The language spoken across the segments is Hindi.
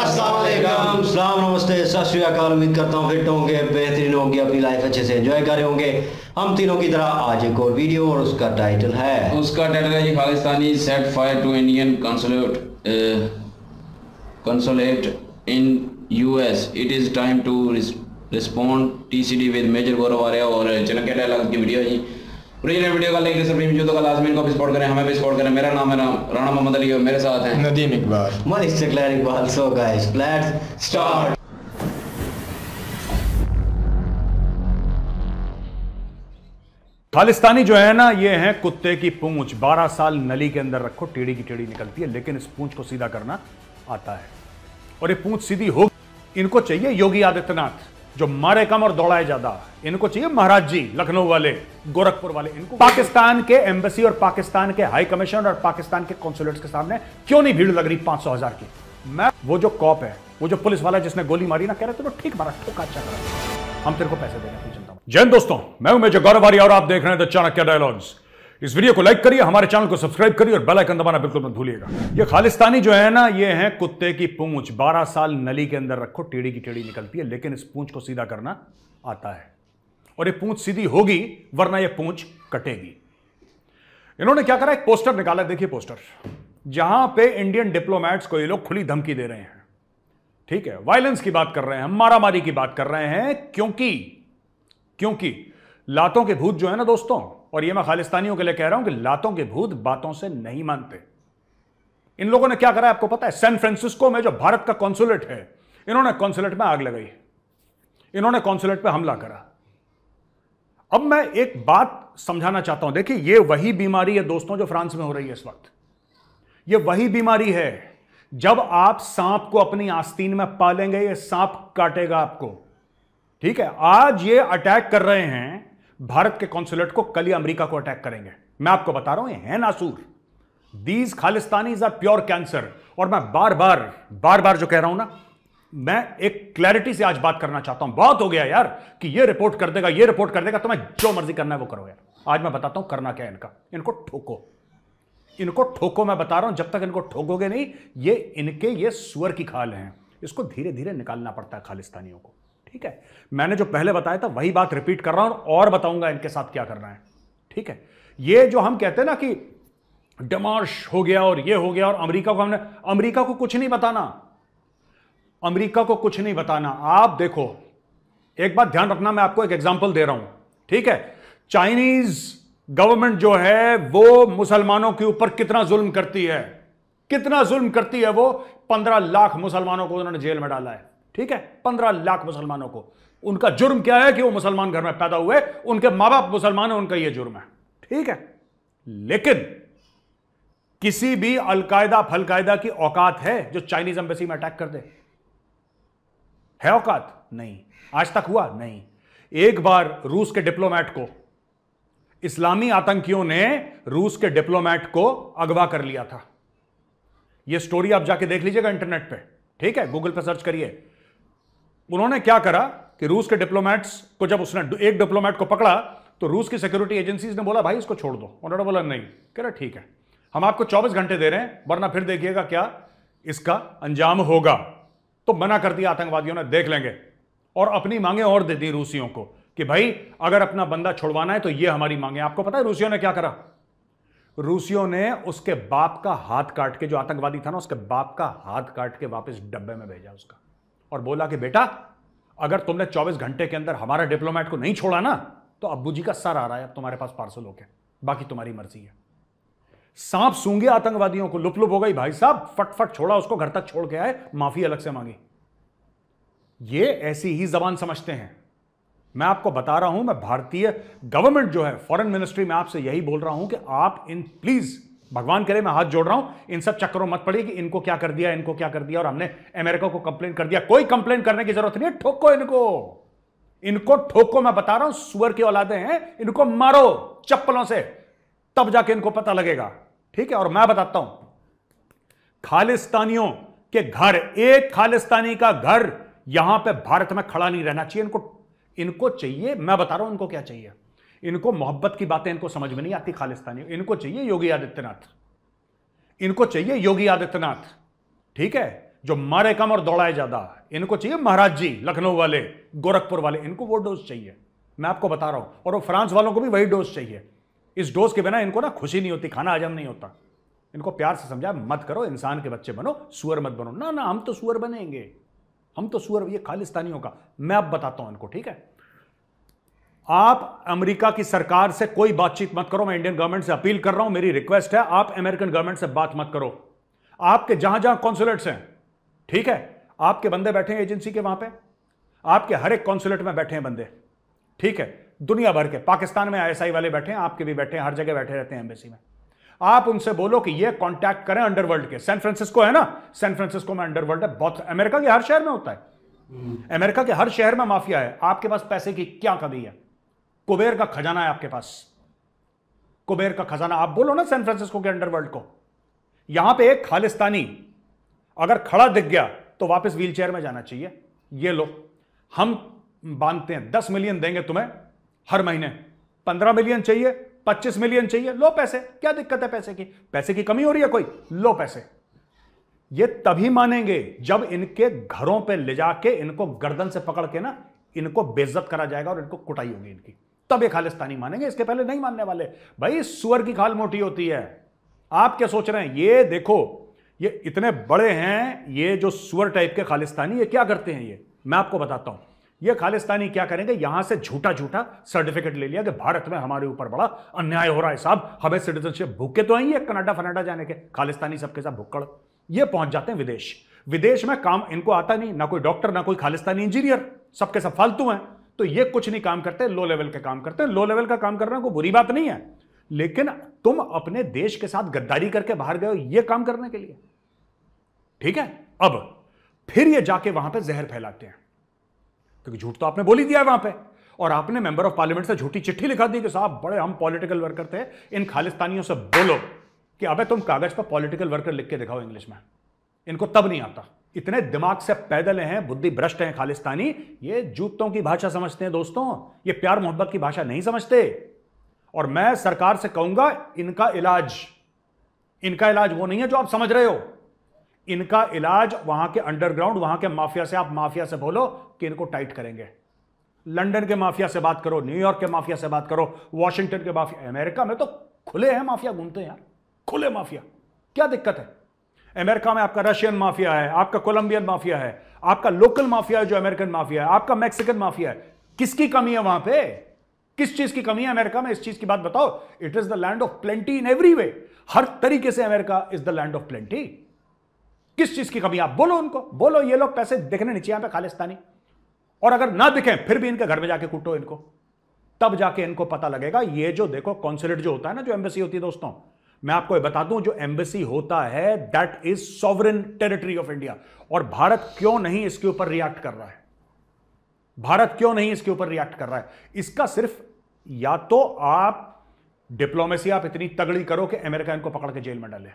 अस्सलाम वालेकुम, सलाम, नमस्ते, सत श्री अकाल। उम्मीद करता हूँ फिट होंगे, बेहतरीन होंगे, अपनी लाइफ अच्छे से एंजॉय कर रहे होंगे। हम तीनों की तरह आज एक और वीडियो, और उसका टाइटल है जी Khalistani set fire to Indian consulate in US, it is time to respond TCD with Major Gaurav Arya. और चैनल के डायलॉग की वीडियो है जी। ओरिजिनल वीडियो का लिंक डिस्क्रिप्शन में का लाजमी इनको भी सपोर्ट करें, हमें भी सपोर्ट करें। मेरा नाम है राणा मोहम्मद अली और मेरे साथ हैं नदीम इकबाल, मलिक चकलार Iqbal. So guys, let's start. Khalistani जो है ना, ये है कुत्ते की पूंछ। 12 साल नली के अंदर रखो, टेढ़ी की टेढ़ी निकलती है, लेकिन इस पूंछ को सीधा करना आता है। और ये पूंछ सीधी हो, इनको चाहिए योगी आदित्यनाथ जो मारे कम और दौड़ाए ज्यादा। इनको चाहिए महाराज जी लखनऊ वाले, गोरखपुर वाले। इनको पाकिस्तान के एम्बेसी और पाकिस्तान के हाई कमीशन और पाकिस्तान के कॉन्सुलेट्स के सामने क्यों नहीं भीड़ लग रही 500,000 की। मैं वो जो कॉप है, वो जो पुलिस वाला जिसने गोली मारी ना, कह रहे थे ठीक मारा, ठोका, अच्छा करा, हम तेरे को पैसे देंगे, तू चिंता मत। जय हिंद दोस्तों, मैं हूं मेजर गौरव आर्या और आप देख रहे हैं द चाणक्य डायलॉग्स। इस वीडियो को लाइक करिए, हमारे चैनल को सब्सक्राइब करिए और बेल आइकन दबाना बिल्कुल मत भूलिएगा। ये खालिस्तानी जो है ना, ये है कुत्ते की पूंछ। 12 साल नली के अंदर रखो, टेढ़ी की टेढ़ी निकलती है, लेकिन इस पूंछ को सीधा करना आता है। और ये पूंछ सीधी होगी, वरना ये पूंछ कटेगी। इन्होंने क्या करा, एक पोस्टर निकाला, देखिए पोस्टर, जहां पे इंडियन डिप्लोमैट्स को ये लोग खुली धमकी दे रहे हैं। ठीक है, वायलेंस की बात कर रहे हैं, मारामारी की बात कर रहे हैं, क्योंकि लातों के भूत जो है ना दोस्तों, और ये मैं खालिस्तानियों के लिए कह रहा हूं कि लातों के भूत बातों से नहीं मानते। इन लोगों ने क्या करा आपको पता है? सैन फ्रांसिस्को में जो भारत का कॉन्सुलेट है, इन्होंने कॉन्सुलेट में आग लगाई, इन्होंने कॉन्सुलेट पे हमला करा। अब मैं एक बात समझाना चाहता हूं, देखिए ये वही बीमारी है दोस्तों जो फ्रांस में हो रही है इस वक्त। ये वही बीमारी है, जब आप सांप को अपनी आस्तीन में पालेंगे, ये सांप काटेगा आपको। ठीक है, आज ये अटैक कर रहे हैं भारत के कॉन्सुलेट को, कल ही अमेरिका को अटैक करेंगे। मैं आपको बता रहा हूं, ये है नासूर। These Khalistanis are pure cancer. और मैं बार बार जो कह रहा हूं ना, मैं एक क्लैरिटी से आज बात करना चाहता हूं। बहुत हो गया यार कि ये रिपोर्ट कर देगा, ये रिपोर्ट कर देगा, तो मैं जो मर्जी करना है वो करो यार। आज मैं बताता हूं करना क्या है इनका। इनको ठोको, इनको ठोको, मैं बता रहा हूं। जब तक इनको ठोकोगे नहीं, ये सुअर की खाल हैं। इसको धीरे धीरे निकालना पड़ता है खालिस्तानियों को। ठीक है, मैंने जो पहले बताया था वही बात रिपीट कर रहा हूं, और बताऊंगा इनके साथ क्या करना है। ठीक है, ये जो हम कहते हैं ना कि डिमार्श हो गया और ये हो गया, और अमेरिका को कुछ नहीं बताना, अमेरिका को कुछ नहीं बताना। आप देखो, एक बात ध्यान रखना, मैं आपको एक एग्जांपल दे रहा हूं। ठीक है, चाइनीज गवर्नमेंट जो है वो मुसलमानों के ऊपर कितना जुल्म करती है, कितना जुल्म करती है वो। 15 लाख मुसलमानों को उन्होंने जेल में डाला है। ठीक है, 15 लाख मुसलमानों को। उनका जुर्म क्या है कि वो मुसलमान घर में पैदा हुए, उनके मां बाप मुसलमान है, उनका यह जुर्म है। ठीक है, लेकिन किसी भी अलकायदा फलकायदा की औकात है जो चाइनीज एम्बेसी में अटैक कर दे? है औकात? नहीं, आज तक हुआ नहीं। एक बार रूस के डिप्लोमैट को, इस्लामी आतंकियों ने रूस के डिप्लोमैट को अगवा कर लिया था। यह स्टोरी आप जाके देख लीजिएगा इंटरनेट पे। ठीक है, गूगल पे सर्च करिए। उन्होंने क्या करा कि रूस के डिप्लोमैट्स को, जब उसने एक डिप्लोमैट को पकड़ा, तो रूस की सिक्योरिटी एजेंसीज ने बोला भाई इसको छोड़ दो। उन्होंने बोला नहीं। कह रहा ठीक है, हम आपको 24 घंटे दे रहे हैं, वरना फिर देखिएगा क्या इसका अंजाम होगा। तो मना कर दिया आतंकवादियों ने, देख लेंगे। और अपनी मांगे और दे दी रूसियों को कि भाई अगर अपना बंदा छुड़वाना है तो ये हमारी मांगे। आपको पता है रूसियों ने क्या करा? रूसियों ने उसके बाप का हाथ काट के, जो आतंकवादी था ना, उसके बाप का हाथ काट के वापस डब्बे में भेजा उसका, और बोला कि बेटा अगर तुमने 24 घंटे के अंदर हमारा डिप्लोमैट को नहीं छोड़ा ना, तो अब्बू जी का सर आ रहा है अब तुम्हारे पास पार्सल होके, बाकी तुम्हारी मर्जी है। सांप सूंघे आतंकवादियों को, लुप लुप हो गई भाई साहब, फटफट छोड़ा उसको, घर तक छोड़ के आए, माफी अलग से मांगी। ये ऐसी ही जबान समझते हैं। मैं आपको बता रहा हूं, मैं भारतीय गवर्नमेंट जो है, फॉरेन मिनिस्ट्री में आपसे यही बोल रहा हूं कि आप इन प्लीज, भगवान करे, मैं हाथ जोड़ रहा हूं, इन सब चक्करों मत पड़िए कि इनको क्या कर दिया, इनको क्या कर दिया, और हमने अमेरिका को कंप्लेन कर दिया। कोई कंप्लेन करने की जरूरत नहीं है। ठोको इनको ठोको। मैं बता रहा हूं, सुअर की औलादे हैं, इनको मारो चप्पलों से, तब जाके इनको पता लगेगा। ठीक है, और मैं बताता हूं, खालिस्तानियों के घर, एक खालिस्तानी का घर यहां पे भारत में खड़ा नहीं रहना चाहिए। इनको चाहिए, मैं बता रहा हूं इनको क्या चाहिए। इनको मोहब्बत की बातें इनको समझ में नहीं आती खालिस्तानी। इनको चाहिए योगी आदित्यनाथ, इनको चाहिए योगी आदित्यनाथ। ठीक है, जो मारे कम और दौड़ाए ज्यादा, इनको चाहिए महाराज जी, लखनऊ वाले, गोरखपुर वाले, इनको वो डोज चाहिए, मैं आपको बता रहा हूं। और वो फ्रांस वालों को भी वही डोज चाहिए। इस डोज के बिना इनको ना खुशी नहीं होती, खाना हजम नहीं होता। इनको प्यार से समझा, मत करो, इंसान के बच्चे बनो, सुअर मत बनो। ना ना, हम तो सुअर बनेंगे, हम तो सुअर, ये खालिस्तानियों का। मैं अब बताता हूं इनको, ठीक है। आप अमेरिका की सरकार से कोई बातचीत मत करो, मैं इंडियन गवर्नमेंट से अपील कर रहा हूं, मेरी रिक्वेस्ट है, आप अमेरिकन गवर्नमेंट से बात मत करो। आपके जहां जहां कॉन्सुलेट्स हैं, ठीक है, आपके बंदे बैठे हैं एजेंसी के वहां पे, आपके हर एक कॉन्सुलेट में बैठे हैं बंदे, ठीक है, दुनिया भर के। पाकिस्तान में आईएसआई वाले बैठे हैं, आपके भी बैठे हैं, हर जगह बैठे रहते हैं एम्बेसी में। आप उनसे बोलो कि ये कांटेक्ट करें अंडरवर्ल्ड के। सैन फ्रांसिस्को है ना, सैन फ्रांसिस्को में अंडरवर्ल्ड है बहुत, अमेरिका के हर शहर में होता है, अमेरिका के हर शहर में माफिया है। आपके पास पैसे की क्या कमी है? कुबेर का खजाना है आपके पास, कुबेर का खजाना। आप बोलो ना सैन फ्रांसिस्को के अंडरवर्ल्ड को, यहां पे एक खालिस्तानी अगर खड़ा दिख गया तो वापस व्हीलचेयर में जाना चाहिए। ये लो, हम बांधते हैं, 10 मिलियन देंगे तुम्हें हर महीने, 15 मिलियन चाहिए, 25 मिलियन चाहिए, लो पैसे, क्या दिक्कत है पैसे की? पैसे की कमी हो रही है कोई? लो पैसे। ये तभी मानेंगे जब इनके घरों पे ले जाके इनको गर्दन से पकड़ के ना इनको बेइज्जत करा जाएगा और इनको कुटाई होगी इनकी, तब ये खालिस्तानी मानेंगे, इसके पहले नहीं मानने वाले। भाई सुअर की खाल मोटी होती है। आप क्या सोच रहे हैं? ये देखो, ये इतने बड़े हैं, ये जो सुअर टाइप के खालिस्तानी, ये क्या करते हैं? ये मैं आपको बताता हूं। ये खालिस्तानी क्या करेंगे, यहां से झूठा झूठा सर्टिफिकेट ले लिया कि भारत में हमारे ऊपर बड़ा अन्याय हो रहा है साहब, हमें सिटीजनशिप, भूखे तो आई है कनाडा फनाडा जाने के, खालिस्तानी सबके साथ भुक्कड़। ये पहुंच जाते हैं विदेश, विदेश में काम इनको आता नहीं, ना कोई डॉक्टर, ना कोई खालिस्तानी इंजीनियर, सबके सब फालतू हैं। तो ये कुछ नहीं काम करते, लो लेवल के काम करते हैं। लो लेवल का काम करना कोई बुरी बात नहीं है, लेकिन तुम अपने देश के साथ गद्दारी करके बाहर गए हो ये काम करने के लिए, ठीक है। अब फिर ये जाके वहां पे जहर फैलाते हैं, क्योंकि झूठ तो आपने बोल ही दिया है वहां पे, और आपने मेंबर ऑफ पार्लियामेंट से झूठी चिट्ठी लिखा दी कि साहब बड़े हम पॉलिटिकल वर्कर थे। इन खालिस्तानियों से बोलो कि अबे तुम कागज पर पॉलिटिकल वर्कर लिख के दिखाओ इंग्लिश में, इनको तब नहीं आता। इतने दिमाग से पैदल हैं, बुद्धि भ्रष्ट हैं खालिस्तानी, ये जूतों की भाषा समझते हैं दोस्तों, ये प्यार मोहब्बत की भाषा नहीं समझते। और मैं सरकार से कहूंगा, इनका इलाज वो नहीं है जो आप समझ रहे हो। इनका इलाज वहां के अंडरग्राउंड, वहां के माफिया से, आप माफिया से बोलो कि इनको टाइट करेंगे। लंदन के माफिया से बात करो, न्यूयॉर्क के माफिया से बात करो, वॉशिंगटन के माफिया, अमेरिका में तो खुले हैं माफिया घूमते हैं यार, खुले माफिया, क्या दिक्कत है? अमेरिका में आपका रशियन माफिया है, आपका कोलंबियन माफिया है, आपका लोकल माफिया है जो अमेरिकन माफिया है, आपका मैक्सिकन माफिया है। किसकी कमी है वहां पे? किस चीज की कमी है अमेरिका में? इस चीज की बात बताओ। It is the land of plenty in every way, हर तरीके से America is the land of plenty. किस चीज की कमी? आप बोलो उनको, बोलो ये लोग पैसे दिखने नीचे यहां पे खालिस्तानी, और अगर ना दिखें फिर भी इनके घर में जाके कूटो इनको, तब जाके इनको पता लगेगा। ये जो देखो कॉन्सुलेट जो होता है ना, जो एम्बेसी होती है दोस्तों, मैं आपको ये बता दूं, जो एम्बेसी होता है that is sovereign territory of India. और भारत क्यों नहीं इसके ऊपर रिएक्ट कर रहा है? भारत क्यों नहीं इसके ऊपर रिएक्ट कर रहा है? इसका सिर्फ या तो आप डिप्लोमेसी आप इतनी तगड़ी करो कि अमेरिका इनको पकड़ के जेल में डाले,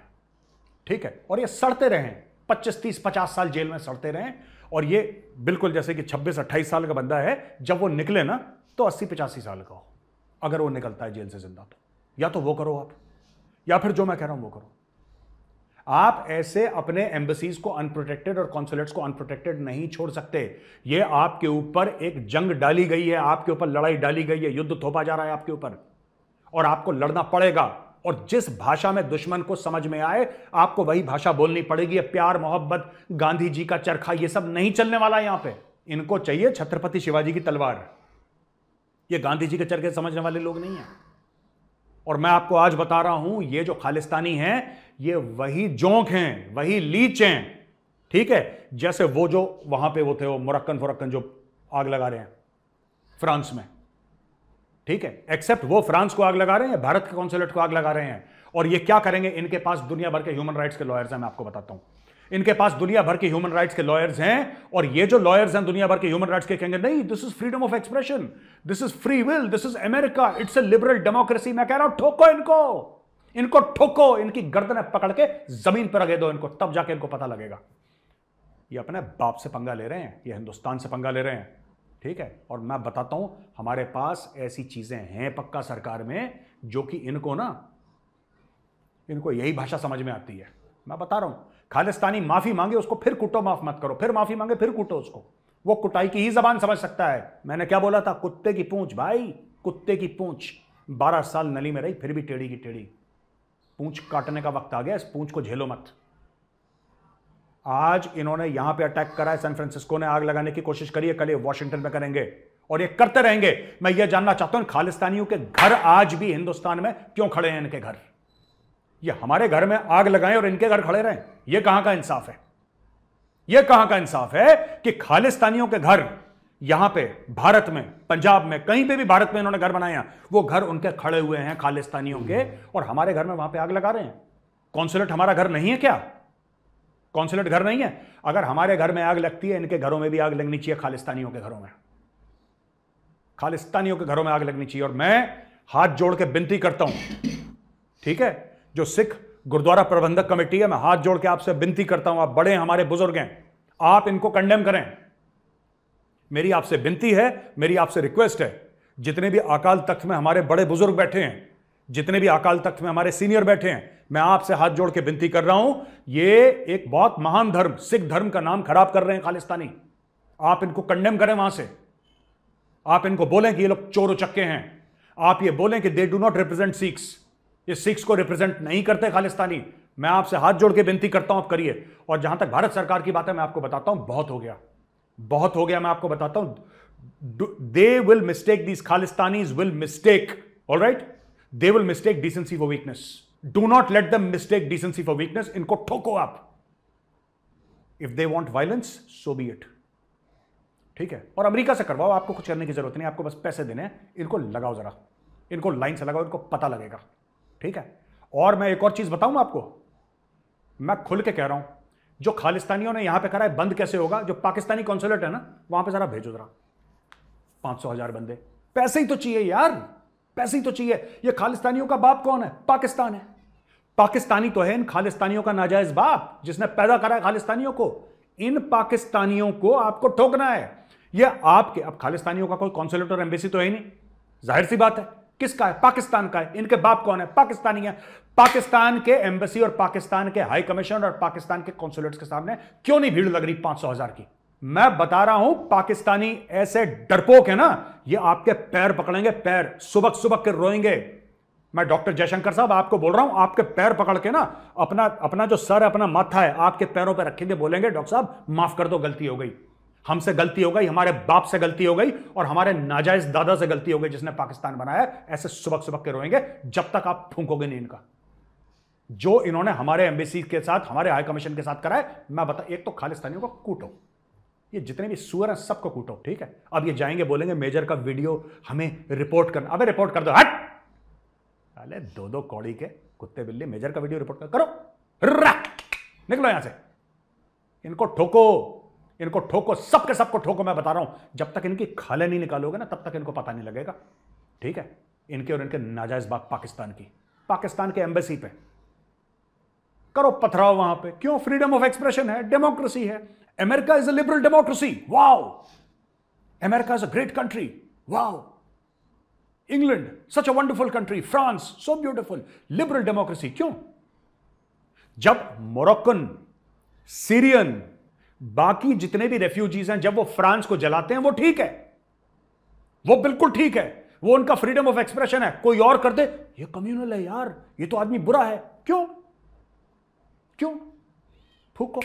ठीक है, और ये सड़ते रहें 25, 30, 50 साल जेल में सड़ते रहें। और ये बिल्कुल जैसे कि 26, 28 साल का बंदा है, जब वो निकले ना तो 80, 85 साल का हो, अगर वो निकलता है जेल से जिंदा, तो या तो वो करो आप, या फिर जो मैं कह रहा हूं वो करो। आप ऐसे अपने एम्बेसीज को अनप्रोटेक्टेड और कॉन्सुलेट्स को अनप्रोटेक्टेड नहीं छोड़ सकते। ये आपके ऊपर एक जंग डाली गई है, आपके ऊपर लड़ाई डाली गई है, युद्ध थोपा जा रहा है आपके ऊपर, और आपको लड़ना पड़ेगा। और जिस भाषा में दुश्मन को समझ में आए आपको वही भाषा बोलनी पड़ेगी। प्यार मोहब्बत, गांधी जी का चरखा, ये सब नहीं चलने वाला यहां पे। इनको चाहिए छत्रपति शिवाजी की तलवार, ये गांधी जी के चरखे समझने वाले लोग नहीं हैं। और मैं आपको आज बता रहा हूं, ये जो खालिस्तानी हैं ये वही जोंक हैं, वही लीच हैं, ठीक है, जैसे वो जो वहां पे वो थे, वो मुरक्कन जो आग लगा रहे हैं फ्रांस में, ठीक है, एक्सेप्ट वो फ्रांस को आग लगा रहे हैं, भारत के कॉन्सुलेट को आग लगा रहे हैं। और ये क्या करेंगे? इनके पास दुनिया भर के ह्यूमन राइट्स के लॉयर्स हैं, मैं आपको बताता हूं। इनके पास दुनिया भर के ह्यूमन राइट्स के लॉयर्स हैं, और ये जो लॉयर्स हैं दुनिया भर के ह्यूमन राइट्स के कहेंगे नहीं, this is freedom of expression, this is free will, this is America, it's a liberal democracy. मैं कह रहा हूं ठोको इनको ठोको, इनकी गर्दनें पकड़ के जमीन पर रखे दो इनको, तब जाके इनको पता लगेगा। ये अपने बाप से पंगा ले रहे हैं, ये हिंदुस्तान से पंगा ले रहे हैं, ठीक है। और मैं बताता हूं, हमारे पास ऐसी चीजें हैं पक्का सरकार में जो कि इनको यही भाषा समझ में आती है। मैं बता रहा हूं, खालिस्तानी माफी मांगे उसको फिर कूटो, माफ मत करो, फिर माफी मांगे फिर कूटो उसको, वो कुटाई की ही जबान समझ सकता है। मैंने क्या बोला था? कुत्ते की पूंछ भाई, कुत्ते की पूंछ। 12 साल नली में रही फिर भी टेढ़ी की टेढ़ी। पूंछ काटने का वक्त आ गया, इस पूंछ को झेलो मत। आज इन्होंने यहां पे अटैक करा है, सैन फ्रांसिस्को ने आग लगाने की कोशिश करी है, कल ये वॉशिंगटन में करेंगे और ये करते रहेंगे। मैं ये जानना चाहता हूं खालिस्तानियों के घर आज भी हिंदुस्तान में क्यों खड़े हैं? इनके घर, ये हमारे घर में आग लगाएं और इनके घर खड़े रहें, ये कहां का इंसाफ है? ये कहां का इंसाफ है कि खालिस्तानियों के घर यहां पे भारत में, पंजाब में, कहीं पे भी भारत में इन्होंने घर बनाया, वो घर उनके खड़े हुए हैं खालिस्तानियों के, और हमारे घर में वहां पे आग लगा रहे हैं। कॉन्सुलेट हमारा घर नहीं है क्या? कॉन्सुलेट घर नहीं है? अगर हमारे घर में आग लगती है, इनके घरों में भी आग लगनी चाहिए, खालिस्तानियों के घरों में, खालिस्तानियों के घरों में आग लगनी चाहिए। और मैं हाथ जोड़ के विनती करता हूं, ठीक है, जो सिख गुरुद्वारा प्रबंधक कमेटी है, मैं हाथ जोड़ के आपसे विनती करता हूं, आप बड़े हमारे बुजुर्ग हैं, आप इनको कंडेम करें। मेरी आपसे विनती है, मेरी आपसे रिक्वेस्ट है, जितने भी अकाल तख्त में हमारे बड़े बुजुर्ग बैठे हैं, जितने भी अकाल तख्त में हमारे सीनियर बैठे हैं, मैं आपसे हाथ जोड़ के विनती कर रहा हूं, ये एक बहुत महान धर्म, सिख धर्म का नाम खराब कर रहे हैं खालिस्तानी। आप इनको कंडेम करें वहां से, आप इनको बोलें कि ये लोग चोर उचक्के हैं, आप ये बोलें कि they do not represent Sikhs, ये सिख्स को रिप्रेजेंट नहीं करते खालिस्तानी। मैं आपसे हाथ जोड़ के विनती करता हूं, आप करिए। और जहां तक भारत सरकार की बात है, मैं आपको बताता हूं, बहुत हो गया, बहुत हो गया। मैं आपको बताता हूं, they will mistake, these Khalistanis will mistake, alright, they will mistake decency for weakness. Do not let them mistake decency for weakness. इनको ठोको आप। If they want violence, so B it, ठीक है। और अमेरिका से करवाओ, आपको कुछ करने की जरूरत नहीं, आपको बस पैसे देने हैं। इनको लगाओ जरा, इनको लाइन से लगाओ, इनको पता लगेगा, ठीक है। और मैं एक और चीज बताऊं आपको, मैं खुल के कह रहा हूं, जो खालिस्तानियों ने यहां पे करा है, बंद कैसे होगा? जो पाकिस्तानी कॉन्सुलेट है ना, वहां पे जरा भेजो जरा 500,000 बंदे। पैसे ही तो चाहिए यार, पैसे ही तो चाहिए। ये खालिस्तानियों का बाप कौन है? पाकिस्तान है। पाकिस्तानी तो है इन खालिस्तानियों का नाजायज बाप, जिसने पैदा करा है खालिस्तानियों को। इन पाकिस्तानियों को आपको ठोकना है। ये आपके, अब खालिस्तानियों का कोई कॉन्सुलेट और एम्बेसी तो है ही नहीं, जाहिर सी बात है। किसका है? पाकिस्तान का है। इनके बाप कौन है? पाकिस्तानी है। पाकिस्तान के एम्बेसी और पाकिस्तान के हाई कमीशन और पाकिस्तान के कॉन्सुलेट्स के सामने क्यों नहीं भीड़ लग रही 500,000 की? मैं बता रहा हूं, पाकिस्तानी ऐसे डरपोक है ना, ये आपके पैर पकड़ेंगे, पैर सुबक सुबक के रोएंगे। मैं डॉक्टर जयशंकर साहब आपको बोल रहा हूं, आपके पैर पकड़ के ना, अपना जो सर है, अपना माथा है, आपके पैरों पर रखेंगे, बोलेंगे डॉक्टर साहब माफ कर दो, गलती हो गई, हमसे गलती हो गई, हमारे बाप से गलती हो गई और हमारे नाजायज दादा से गलती हो गई जिसने पाकिस्तान बनाया। ऐसे सुबक सुबक के रोएंगे जब तक आप फूंकोगे नहीं इनका। जो इन्होंने हमारे एम्बेसी के साथ, हमारे हाई कमीशन के साथ करा है, मैं बता, एक तो खालिस्तानियों को कूटो, ये जितने भी सुअर हैं सबको कूटो, ठीक है। अब ये जाएंगे बोलेंगे मेजर का वीडियो हमें रिपोर्ट करना। अबे रिपोर्ट कर दो, हट। अरे 2-2 कौड़ी के कुत्ते बिल्ली, मेजर का वीडियो रिपोर्ट करो, निकलो यहां से। इनको ठोको, इनको ठोको, सबके सबको ठोको। मैं बता रहा हूं, जब तक इनकी खाले नहीं निकालोगे ना, तब तक इनको पता नहीं लगेगा, ठीक है। इनके और इनके नाजायज बात पाकिस्तान की, पाकिस्तान के एम्बेसी पे करो पथराव वहां पे। क्यों? फ्रीडम ऑफ एक्सप्रेशन है, डेमोक्रेसी है। America is a liberal democracy, wow. America is a great country, wow. England such a wonderful country, France so beautiful, liberal democracy. क्यों? जब मोरक्कन, सीरियन, बाकी जितने भी रेफ्यूजीज हैं, जब वो फ्रांस को जलाते हैं, वो ठीक है, वो बिल्कुल ठीक है, वो उनका फ्रीडम ऑफ एक्सप्रेशन है। कोई और कर दे, ये कम्युनल है यार, ये तो आदमी बुरा है। क्यों? क्यों? फूको,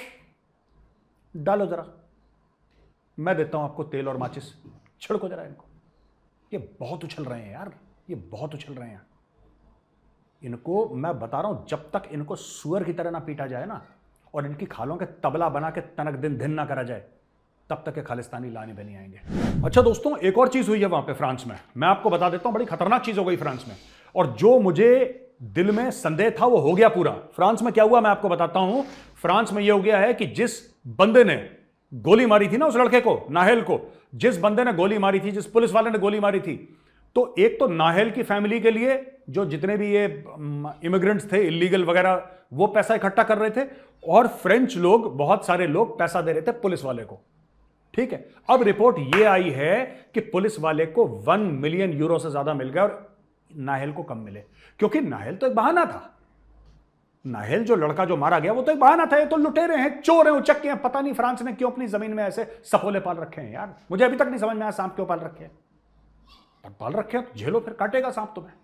डालो जरा, मैं देता हूं आपको तेल और माचिस, छिड़को जरा इनको। ये बहुत उछल रहे हैं यार, ये बहुत उछल रहे हैं। इनको मैं बता रहा हूं, जब तक इनको सुअर की तरह ना पीटा जाए ना, और इनकी खालों के तबला बना के तनक दिन दिन ना करा जाए, तब तक के खालिस्तानी लाने पे नहीं आएंगे। अच्छा दोस्तों, एक और चीज हुई है वहां पे फ्रांस में, मैं आपको बता देता हूं, बड़ी खतरनाक चीज हो गई फ्रांस में। और जो मुझे दिल में संदेह था वो हो गया पूरा। फ्रांस में क्या हुआ मैं आपको बताता हूं। फ्रांस में यह हो गया है कि जिस बंदे ने गोली मारी थी ना उस लड़के को, नाहेल को, जिस बंदे ने गोली मारी थी, जिस पुलिस वाले ने गोली मारी थी, तो एक तो नाहेल की फैमिली के लिए जो जितने भी ये इमिग्रेंट्स थे, इलीगल वगैरह, वो पैसा इकट्ठा कर रहे थे, और फ्रेंच लोग, बहुत सारे लोग पैसा दे रहे थे पुलिस वाले को, ठीक है। अब रिपोर्ट ये आई है कि पुलिस वाले को 1 मिलियन यूरो से ज्यादा मिल गया और नाहेल को कम मिले, क्योंकि नाहेल तो एक बहाना था। नाहेल जो लड़का जो मारा गया वो तो एक बहाना था, ये तो लुटेरे हैं, चोर हैं, उचक्के हैं। पता नहीं फ्रांस ने क्यों अपनी जमीन में ऐसे सपोले पाल रखे हैं यार, मुझे अभी तक नहीं समझ में आया सांप क्यों पाल रखे हैं। पाल रखे हैं तो झेलो, फिर काटेगा सांप तुम्हें,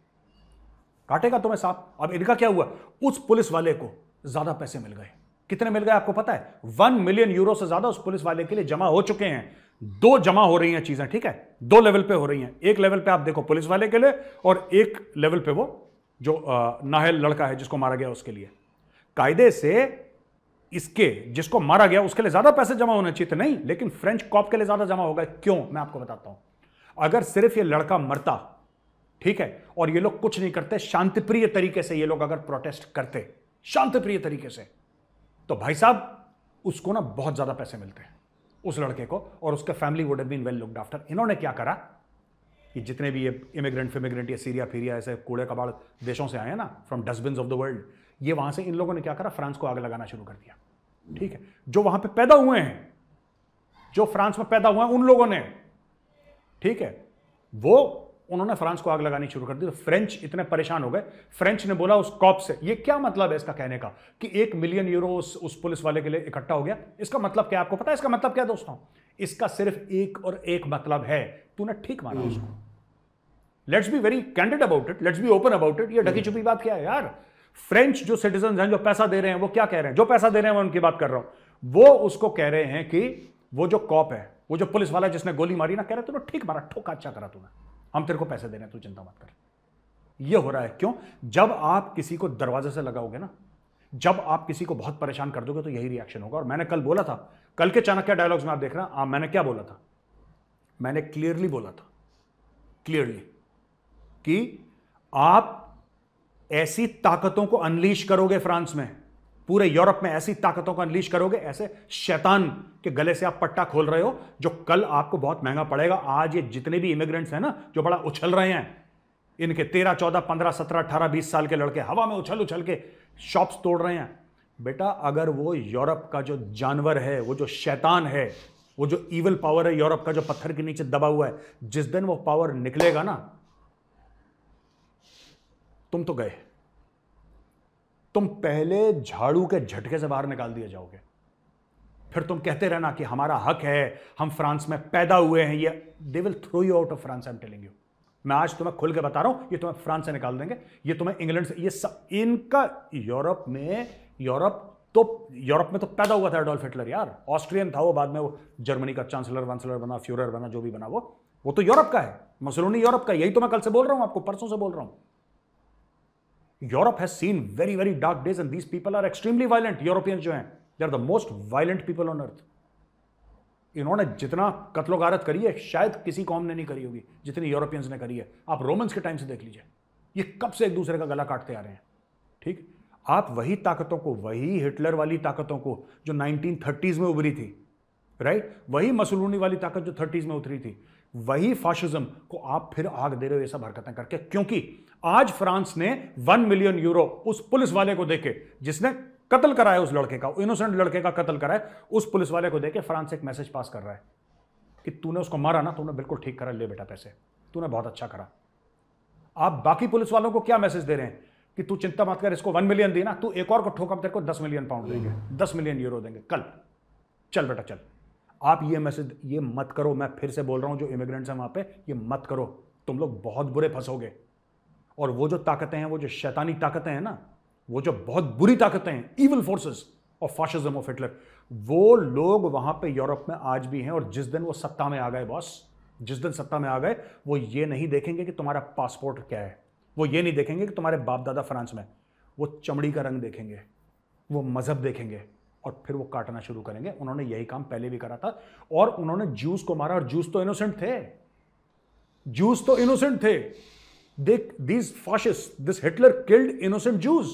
काटेगा तुम्हें सांप। अब इनका क्या हुआ, उस पुलिस वाले को ज्यादा पैसे मिल गए। कितने मिल गए आपको पता है? 1 मिलियन यूरो से ज्यादा उस पुलिस वाले के लिए जमा हो चुके हैं। 2 जमा हो रही हैं चीजें, ठीक है, 2 लेवल पे हो रही हैं। एक लेवल पे आप देखो पुलिस वाले के लिए, और एक लेवल पे वो जो नाहेल लड़का है जिसको मारा गया उसके लिए। कायदे से इसके जिसको मारा गया उसके लिए ज्यादा पैसे जमा होने चाहिए थे, नहीं, लेकिन फ्रेंच कॉप के लिए ज्यादा जमा हो गए। क्यों, मैं आपको बताता हूं। अगर सिर्फ ये लड़का मरता, ठीक है, और ये लोग कुछ नहीं करते, शांतिप्रिय तरीके से ये लोग अगर प्रोटेस्ट करते शांतिप्रिय तरीके से, तो भाई साहब उसको ना बहुत ज्यादा पैसे मिलते हैं उस लड़के को, और उसका family would have been well looked after. इन्होंने क्या करा कि जितने भी ये इमिग्रेंट या सीरिया फीरिया ऐसे कूड़े कबाड़ देशों से आए हैं ना, from dustbins of the world, ये वहां से इन लोगों ने क्या करा, फ्रांस को आग लगाना शुरू कर दिया। ठीक है, जो वहां पे पैदा हुए हैं, जो फ्रांस में पैदा हुए हैं उन लोगों ने, ठीक है, वो उन्होंने फ्रांस को आग लगानी शुरू कर दी। तो फ्रेंच इतने परेशान हो गए, फ्रेंच ने बोला उस कॉप से, ये क्या मतलब है इसका कहने का कि 1 मिलियन यूरो उस पुलिस वाले के लिए इकट्ठा हो गया। इसका मतलब क्या, आपको पता है इसका मतलब क्या दोस्तों? इसका सिर्फ एक और एक मतलब है, तूने ठीक माना उसको। Let's be very candid about it, let's be open about it. ये ढकी छुपी बात क्या है यार? फ्रेंच जो सिटीजन हैं, जो पैसा दे रहे हैं, वो क्या कह रहे हैं? जो पैसा दे रहे हैं मैं उनकी बात कर रहा हूं। वो उसको कह रहे हैं कि वो जो कॉप है, वो जो पुलिस वाला जिसने गोली मारी ना, कह रहे तूने ठीक मारा, ठोका, अच्छा करा तूने, हम तेरे को पैसे दे रहे हैं, तू चिंता मत कर। ये हो रहा है क्यों? जब आप किसी को दरवाजे से लगाओगे ना, जब आप किसी को बहुत परेशान कर दोगे तो यही रिएक्शन होगा। और मैंने कल बोला था, कल के चाणक्य डायलॉग्स में आप देख रहे हैं, मैंने क्या बोला था? मैंने क्लियरली बोला था, क्लियरली, कि आप ऐसी ताकतों को अनलीश करोगे फ्रांस में, पूरे यूरोप में ऐसी ताकतों को अनलीश करोगे, ऐसे शैतान के गले से आप पट्टा खोल रहे हो, जो कल आपको बहुत महंगा पड़ेगा। आज ये जितने भी इमिग्रेंट्स हैं ना, जो बड़ा उछल रहे हैं, इनके 13, 14, 15, 17, 18, 20 साल के लड़के हवा में उछल उछल के शॉप्स तोड़ रहे हैं। बेटा, अगर वो यूरोप का जो जानवर है, वो जो शैतान है, वो जो इविल पावर है यूरोप का, जो पत्थर के नीचे दबा हुआ है, जिस दिन वो पावर निकलेगा ना, तुम तो गए, तुम पहले झाड़ू के झटके से बाहर निकाल दिए जाओगे। फिर तुम कहते रहना कि हमारा हक है, हम फ्रांस में पैदा हुए हैं। ये they will throw you out of France, I am telling you. मैं आज तुम्हें खुल के बता रहा हूं, ये तुम्हें फ्रांस से निकाल देंगे, ये तुम्हें इंग्लैंड से, ये सब इनका यूरोप में तो पैदा हुआ था एडोल्फ हिटलर यार, ऑस्ट्रियन था वो, बाद में वो जर्मनी का चांसलर वांसलर बना, फ्यूरर बना, जो भी बना वो तो यूरोप का है, मुसोलिनी यूरोप का। यही तो मैं कल से बोल रहा हूं आपको, परसों से बोल रहा हूं। Europe has seen very, very dark days and these people are extremely violent. Europeans जो हैं, they are the most violent people on earth. इन्होंने जितना कत्लो गारत करी है, शायद किसी कौम ने नहीं करी होगी जितनी यूरोपियंस ने करी है। आप रोमन्स के टाइम से देख लीजिए, ये कब से एक दूसरे का गला काटते आ रहे हैं। ठीक, आप वही ताकतों को, वही हिटलर वाली ताकतों को जो 1930s में उभरी थी, राइट, वही मसोलिनी वाली ताकत जो 30s में उतरी थी, वही फाशिज्म को आप फिर आग दे रहे हो ये सब हरकतें करके। क्योंकि आज फ्रांस ने 1 मिलियन यूरो उस पुलिस वाले को देके, जिसने कत्ल कराया उस लड़के का, इनोसेंट लड़के का कत्ल कराया, उस पुलिस वाले को देके फ्रांस एक मैसेज पास कर रहा है कि तूने उसको मारा ना, तूने बिल्कुल ठीक करा, ले बेटा पैसे, तूने बहुत अच्छा करा। आप बाकी पुलिस वालों को क्या मैसेज दे रहे हैं कि तू चिंता मत कर, इसको 1 मिलियन देना, तू एक और को ठोक, हम तेरे को 10 मिलियन पाउंड देंगे, 10 मिलियन यूरो देंगे कल, चल बेटा चल। आप ये मैसेज ये मत करो, मैं फिर से बोल रहा हूं, जो इमिग्रेंट्स हैं वहां पे, ये मत करो, तुम लोग बहुत बुरे फंसोगे। और वो जो ताकतें हैं, वो जो शैतानी ताकतें हैं ना, वो जो बहुत बुरी ताकतें हैं, evil forces of fascism of Hitler, वो लोग वहां पे यूरोप में आज भी हैं। और जिस दिन वो सत्ता में आ गए बॉस, जिस दिन सत्ता में आ गए, वो ये नहीं देखेंगे कि तुम्हारा पासपोर्ट क्या है, वो ये नहीं देखेंगे कि तुम्हारे बाप दादा फ्रांस में, वो चमड़ी का रंग देखेंगे, वो मजहब देखेंगे, और फिर वो काटना शुरू करेंगे। उन्होंने यही काम पहले भी करा था, और उन्होंने जूस को मारा, और जूस तो इनोसेंट थे, जूस तो इनोसेंट थे। These fascists, this Hitler killed innocent Jews.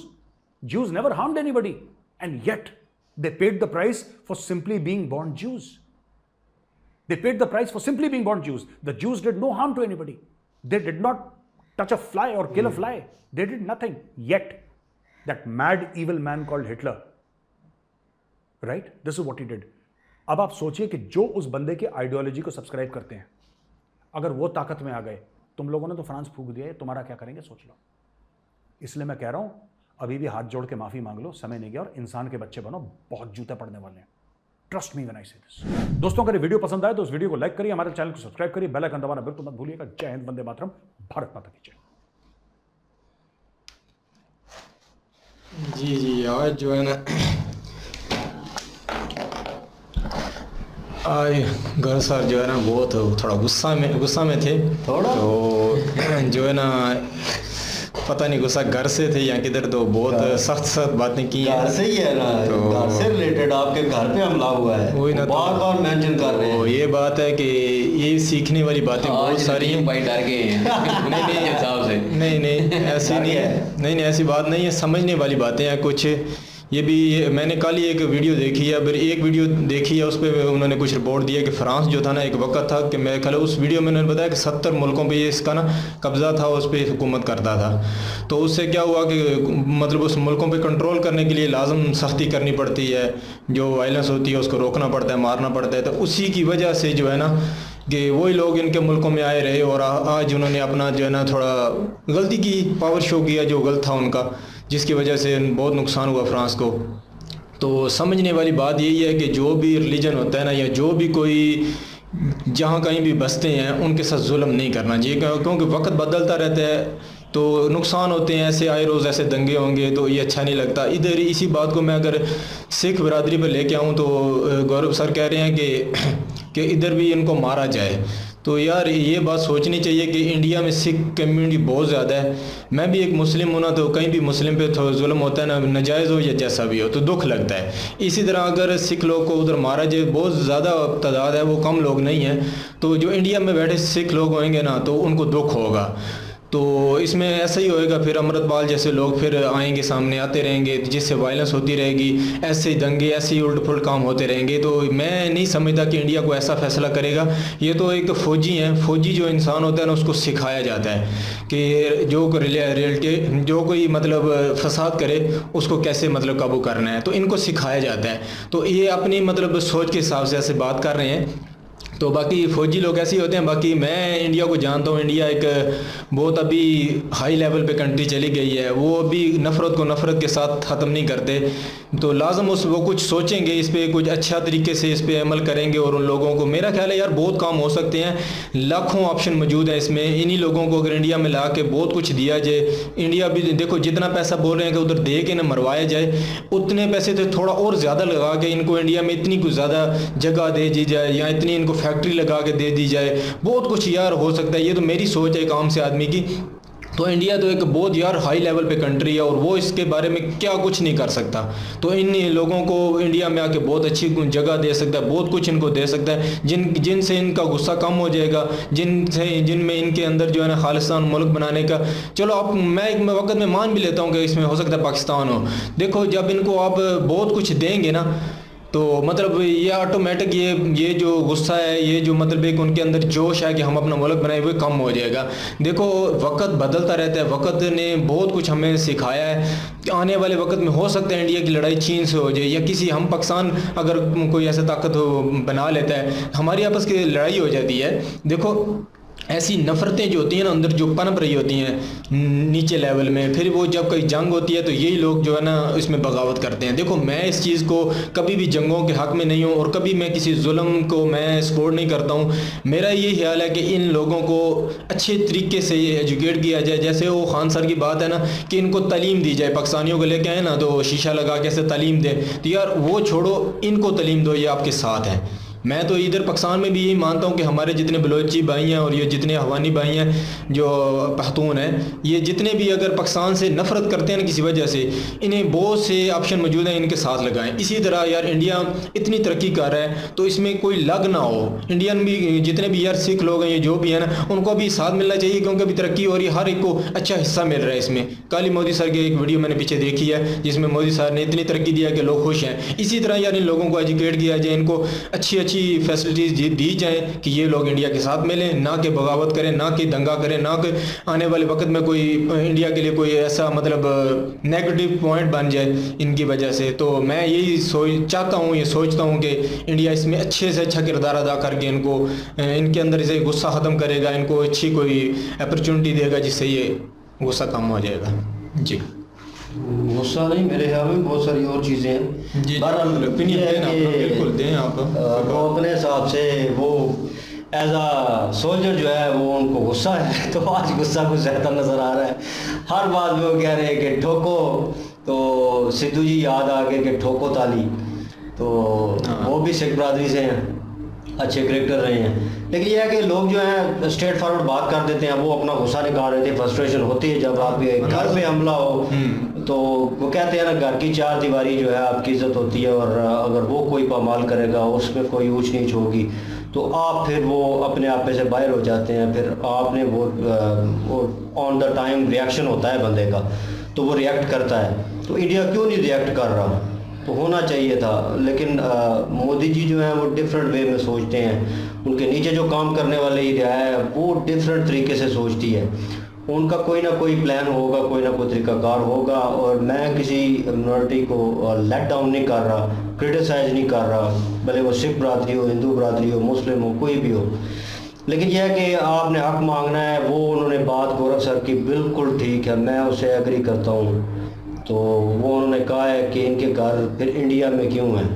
Jews never harmed anybody, and yet they paid the price for simply being born Jews. They paid the price for simply being born Jews. The Jews did no harm to anybody. They did not touch a fly or kill a fly. They did nothing. Yet, that mad evil man called Hitler, right? This is what he did. अब आप सोचिए कि जो उस बंदे की आइडियोलॉजी को सब्सक्राइब करते हैं, अगर वो ताकत में आ गए, तुम लोगों ने तो फ्रांस फूंक दिया है, तुम्हारा क्या करेंगे सोच लो। इसलिए मैं कह रहा हूं, अभी भी हाथ जोड़ के माफ़ी मांग लो, समय नहीं गया, और इंसान के बच्चे बनो, बहुत जूते पड़ने वाले हैं। ट्रस्ट मी व्हेन आई से दिस। दोस्तों, अगर ये वीडियो पसंद आए तो इस वीडियो को लाइक करिए, हमारे चैनल को सब्सक्राइब करिए, बेल आइकन दबाना बिल्कुल मत भूलिएगा। जय हिंद, वंदे मातरम, भारत माता की जय। जी आज जो है ना, आज घर सर जो है ना बहुत थोड़ा गुस्सा में थे थोड़ा, तो जो है ना पता नहीं गुस्सा घर से थे या किधर, तो बहुत सख्त बातें की घर से ही है ना, तो घर से रिलेटेड आपके घर पे हमला हुआ है, वही ना, बार बार मेंशन कर रहे हैं। ये बात है कि ये सीखने वाली बातें बहुत सारी हैं। भाई डर गए हैं नहीं हिसाब से नहीं ऐसी नहीं है, नहीं ऐसी बात नहीं है, समझने वाली बातें हैं कुछ। ये भी मैंने कल ही एक वीडियो देखी है, फिर एक वीडियो देखी है, उस पर उन्होंने कुछ रिपोर्ट दिया कि फ्रांस जो था ना, एक वक्त था कि मैं कल उस वीडियो में उन्होंने बताया कि 70 मुल्कों पे ये इसका ना कब्ज़ा था, उस पर हुकूमत करता था। तो उससे क्या हुआ कि मतलब उस मुल्कों पे कंट्रोल करने के लिए लाजम सख्ती करनी पड़ती है, जो वायलेंस होती है उसको रोकना पड़ता है, मारना पड़ता है। तो उसी की वजह से जो है ना कि वही लोग इनके मुल्कों में आए रहे और आज उन्होंने अपना जो है ना थोड़ा गलती की, पावर शो किया जो गलत था उनका, जिसकी वजह से बहुत नुकसान हुआ फ्रांस को। तो समझने वाली बात यही है कि जो भी रिलीजन होता है ना, या जो भी कोई जहाँ कहीं भी बसते हैं, उनके साथ जुल्म नहीं करना चाहिए, क्योंकि वक्त बदलता रहता है तो नुकसान होते हैं। ऐसे आए रोज़ ऐसे दंगे होंगे तो ये अच्छा नहीं लगता। इधर इसी बात को मैं अगर सिख बरादरी पर लेके आऊँ तो गौरव सर कह रहे हैं कि इधर भी इनको मारा जाए। तो यार ये बात सोचनी चाहिए कि इंडिया में सिख कम्युनिटी बहुत ज़्यादा है। मैं भी एक मुस्लिम हूँ ना, तो कहीं भी मुस्लिम पे तो जुल्म होता है ना, नाजायज़ हो या जैसा भी हो, तो दुख लगता है। इसी तरह अगर सिख लोग को उधर मारा जाए, बहुत ज़्यादा तादाद है, वो कम लोग नहीं हैं, तो जो इंडिया में बैठे सिख लोग होंगे ना तो उनको दुख होगा। तो इसमें ऐसा ही होएगा, फिर अमृतपाल जैसे लोग फिर आएंगे, सामने आते रहेंगे, जिससे वायलेंस होती रहेगी, ऐसे ही दंगे, ऐसे ही उल्ट पुल्ट काम होते रहेंगे। तो मैं नहीं समझता कि इंडिया को ऐसा फैसला करेगा। ये तो एक फ़ौजी हैं, फ़ौजी जो इंसान होता है ना, उसको सिखाया जाता है कि जो कोई मतलब फसाद करे उसको कैसे मतलब काबू करना है, तो इनको सिखाया जाता है। तो ये अपनी मतलब सोच के हिसाब से ऐसे बात कर रहे हैं। तो बाकी फ़ौजी लोग ऐसे ही होते हैं। बाकी मैं इंडिया को जानता हूँ, इंडिया एक बहुत अभी हाई लेवल पे कंट्री चली गई है। वो अभी नफ़रत को नफ़रत के साथ ख़त्म नहीं करते, तो लाजम वो कुछ सोचेंगे, इस पर कुछ अच्छा तरीके से इस पर अमल करेंगे। और उन लोगों को, मेरा ख्याल है यार बहुत काम हो सकते हैं, लाखों ऑप्शन मौजूद है इसमें। इन्हीं लोगों को अगर इंडिया में ला के बहुत कुछ दिया जाए, इंडिया भी देखो जितना पैसा बोल रहे हैं कि उधर दे के ना मरवाया जाए, उतने पैसे तो थोड़ा और ज़्यादा लगा के इनको इंडिया में इतनी कुछ ज़्यादा जगह दे दी जाए, या इतनी इनको फैक्ट्री लगा के दे दी जाए, बहुत कुछ यार हो सकता है। ये तो मेरी सोच है एक आम से आदमी की। तो इंडिया तो एक बहुत यार हाई लेवल पे कंट्री है, और वो इसके बारे में क्या कुछ नहीं कर सकता। तो इन लोगों को इंडिया में आके बहुत अच्छी जगह दे सकता है, बहुत कुछ इनको दे सकता है, जिनसे इनका गुस्सा कम हो जाएगा, जिनमें इनके अंदर जो है ना खालिस्तान मुल्क बनाने का, चलो अब मैं एक वक्त में मान भी लेता हूँ कि इसमें हो सकता है पाकिस्तान हो। देखो जब इनको आप बहुत कुछ देंगे ना, तो मतलब ये ऑटोमेटिक ये जो गुस्सा है, ये जो मतलब एक उनके अंदर जोश है कि हम अपना मुल्क बनाए, वो कम हो जाएगा। देखो वक्त बदलता रहता है, वक्त ने बहुत कुछ हमें सिखाया है। आने वाले वक्त में हो सकता है इंडिया की लड़ाई चीन से हो जाए, या किसी हम पाकिस्तान अगर कोई ऐसा ताकत बना लेता है, हमारी आपस की लड़ाई हो जाती है। देखो ऐसी नफ़रतें जो होती हैं ना अंदर, जो पनप रही होती हैं नीचे लेवल में, फिर वो जब कोई जंग होती है तो यही लोग जो है ना इसमें बगावत करते हैं। देखो मैं इस चीज़ को कभी भी जंगों के हक़ में नहीं हूँ, और कभी मैं किसी जुल्म को मैं सपोर्ट नहीं करता हूँ। मेरा ये ख्याल है कि इन लोगों को अच्छे तरीके से एजुकेट किया जाए। जैसे वो खान सर की बात है ना कि इनको तालीम दी जाए, पाकिस्तानियों को लेके आए ना तो शीशा लगा के ऐसे तालीम दें, तो यार वो छोड़ो, इनको तालीम दो, ये आपके साथ है। मैं तो इधर पाकिस्तान में भी यही मानता हूँ कि हमारे जितने बलोची भाई हैं और ये जितने अफगानी भाई हैं जो पख्तून हैं, ये जितने भी अगर पाकिस्तान से नफ़रत करते हैं ना किसी वजह से, इन्हें बहुत से ऑप्शन मौजूद हैं, इनके साथ लगाएं। इसी तरह यार इंडिया इतनी तरक्की कर रहा है तो इसमें कोई लग ना हो। इंडियन भी जितने भी यार सिख लोग हैं, ये जो भी है ना, उनको भी साथ मिलना चाहिए, क्योंकि अभी तरक्की हो रही है, हर एक को अच्छा हिस्सा मिल रहा है इसमें। कल ही मोदी सर की एक वीडियो मैंने पीछे देखी है जिसमें मोदी सर ने इतनी तरक्की दिया कि लोग खुश हैं। इसी तरह यार इन लोगों को एजुकेट किया जाए, इनको अच्छी अच्छी फैसिलिटीज़ दी जाए कि ये लोग इंडिया के साथ मिलें, ना कि बगावत करें, ना कि दंगा करें, ना कि आने वाले वक्त में कोई इंडिया के लिए कोई ऐसा मतलब नेगेटिव पॉइंट बन जाए इनकी वजह से। तो मैं यही चाहता हूँ, ये सोचता हूँ कि इंडिया इसमें अच्छे से अच्छा किरदार अदा करके इनको इनके अंदर से गुस्सा ख़त्म करेगा, इनको अच्छी कोई अपॉर्चुनिटी देगा जिससे ये गुस्सा कम हो जाएगा। जी। गुस्सा नहीं, मेरे ख्याल में बहुत सारी और चीज़ें हैं। जी बिल्कुल दें आप। वो अपने हिसाब से वो एज आ सोल्जर जो है वो उनको गुस्सा है, तो आज गुस्सा कुछ ज़्यादा नज़र आ रहा है। हर बात में वो कह रहे हैं कि ठोको, तो सिद्धू जी याद आ गए कि ठोको ताली, तो वो भी सिख बरादरी से हैं, अच्छे क्रिकेटर रहे हैं। लेकिन यह है कि लोग जो हैं स्ट्रेट फॉरवर्ड बात कर देते हैं, वो अपना गुस्सा निकाल रहे थे, फ्रस्ट्रेशन होती है जब आपके घर पे हमला हो, तो वो कहते हैं ना घर की चार दीवारी जो है आपकी इज्जत होती है, और अगर वो कोई पामाल करेगा उसमें कोई ऊंच नीच होगी तो आप फिर वो अपने आप से बाहर हो जाते हैं। फिर आपने वो ऑन द टाइम रिएक्शन होता है बंदे का, तो वो रिएक्ट करता है। तो इंडिया क्यों नहीं रिएक्ट कर रहा? तो होना चाहिए था, लेकिन मोदी जी जो हैं वो डिफरेंट वे में सोचते हैं। उनके नीचे जो काम करने वाले एरिया है वो डिफरेंट तरीके से सोचती है। उनका कोई ना कोई प्लान होगा, कोई ना कोई तरीकाकार होगा। और मैं किसी मिनॉरिटी को लेट डाउन नहीं कर रहा, क्रिटिसाइज नहीं कर रहा, भले वो सिख बरादरी हो, हिंदू बरादरी हो, मुस्लिम हो, कोई भी हो। लेकिन यह है कि आपने हक मांगना है। वो उन्होंने बात गौरव सर की बिल्कुल ठीक है, मैं उससे एग्री करता हूँ। तो वो उन्होंने कहा है कि इनके घर फिर इंडिया में क्यों हैं,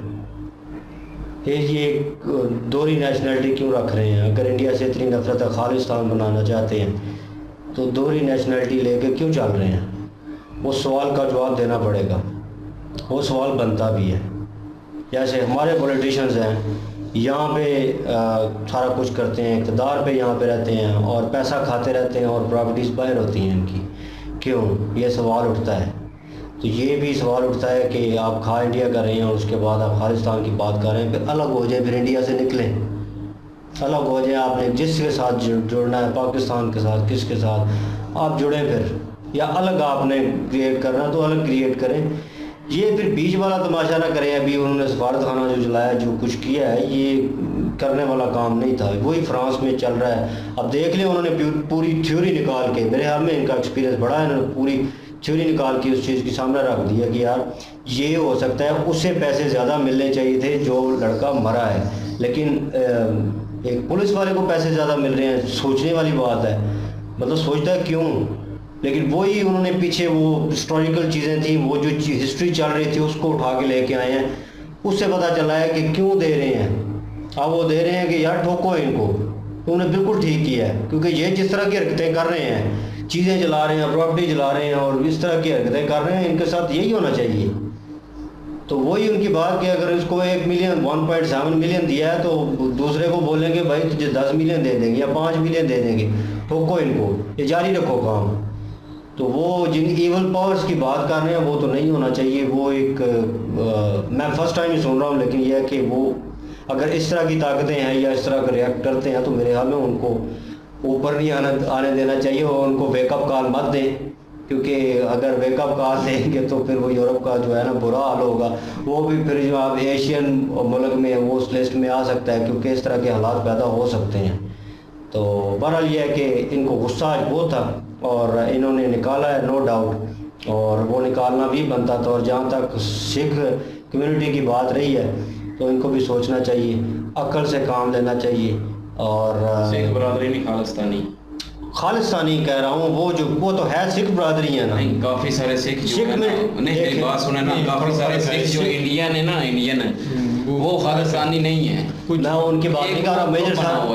ये दोहरी नेशनलिटी क्यों रख रहे हैं? अगर इंडिया से इतनी नफरत है, खालिस्तान बनाना चाहते हैं, तो दोहरी नेशनलिटी लेके क्यों चल रहे हैं? वो सवाल का जवाब देना पड़ेगा, वो सवाल बनता भी है। जैसे हमारे पॉलिटिशियंस हैं, यहाँ पे सारा कुछ करते हैं, इक़्तिदार पे यहाँ पे रहते हैं और पैसा खाते रहते हैं और प्रॉपर्टीज़ बाहर होती हैं इनकी, क्यों? ये सवाल उठता है। तो ये भी सवाल उठता है कि आप खा इंडिया कर रहे हैं और उसके बाद आप खालिस्तान की बात कर रहे हैं, फिर अलग हो जाए, फिर इंडिया से निकलें, अलग हो जाए। आपने जिसके साथ जुड़ना है, पाकिस्तान के साथ, किसके साथ आप जुड़ें फिर, या अलग आपने क्रिएट करना तो अलग क्रिएट करें। ये फिर बीच वाला तमाशा ना करें। अभी उन्होंने सफारत खाना जो चलाया, जो कुछ किया है, ये करने वाला काम नहीं था। वही फ्रांस में चल रहा है। अब देख लें, उन्होंने पूरी थ्योरी निकाल के, मेरे ख्याल में इनका एक्सपीरियंस बड़ा है, इन्होंने पूरी थ्योरी निकाल के उस चीज़ के सामने रख दिया कि यार ये हो सकता है, उससे पैसे ज़्यादा मिलने चाहिए थे जो लड़का मरा है, लेकिन एक पुलिस वाले को पैसे ज़्यादा मिल रहे हैं। सोचने वाली बात है, मतलब सोचता है क्यों? लेकिन वही उन्होंने पीछे वो हिस्टोरिकल चीज़ें थी, वो जो हिस्ट्री चल रही थी उसको उठा के लेके आए हैं, उससे पता चला है कि क्यों दे रहे हैं। अब वो दे रहे हैं कि यार ठोको इनको, तो उन्होंने बिल्कुल ठीक किया है, क्योंकि ये जिस तरह की हरकतें कर रहे हैं, चीज़ें जला रहे हैं, प्रॉपर्टी जला रहे हैं और इस तरह की हरकतें कर रहे हैं, इनके साथ यही होना चाहिए। तो वही उनकी बात कि अगर इसको 1.7 मिलियन दिया है तो दूसरे को बोलेंगे भाई तुझे 10 मिलियन दे देंगे या 5 मिलियन दे देंगे, ठोको इनको, ये जारी रखो काम। तो वो जिन ईवल पावर्स की बात कर रहे हैं वो तो नहीं होना चाहिए। वो एक मैं फर्स्ट टाइम ही सुन रहा हूँ, लेकिन यह है कि वो अगर इस तरह की ताकतें हैं या इस तरह का रिएक्ट करते हैं तो मेरे ख्याल में उनको ऊपर नहीं आने देना चाहिए और उनको वेकअप कॉल मत दें, क्योंकि अगर वेकअप कॉल देंगे तो फिर वो यूरोप का जो है ना बुरा हाल होगा। वो भी फिर जो आप एशियन मुल्क में वो उस लिस्ट में आ सकता है, क्योंकि इस तरह के हालात पैदा हो सकते हैं। तो बहरहाल ये है कि इनको गुस्सा आज बहुत था और इन्होंने निकाला है, नो डाउट, और वो निकालना भी बनता था। और जहाँ तक सिख कम्युनिटी की बात रही है तो इनको भी सोचना चाहिए, अक्ल से काम लेना चाहिए। और सिख बरादरी नहीं, खालिस्तानी कह रहा हूँ, वो तो है सिख बरादरी है ना। नहीं, काफी सारे सिख में नहीं, बात सुने ना, काफी सारे सिख जो इंडियन है वो खालिस्तानी नहीं है। मैं उनकी बात नहीं कर रहा।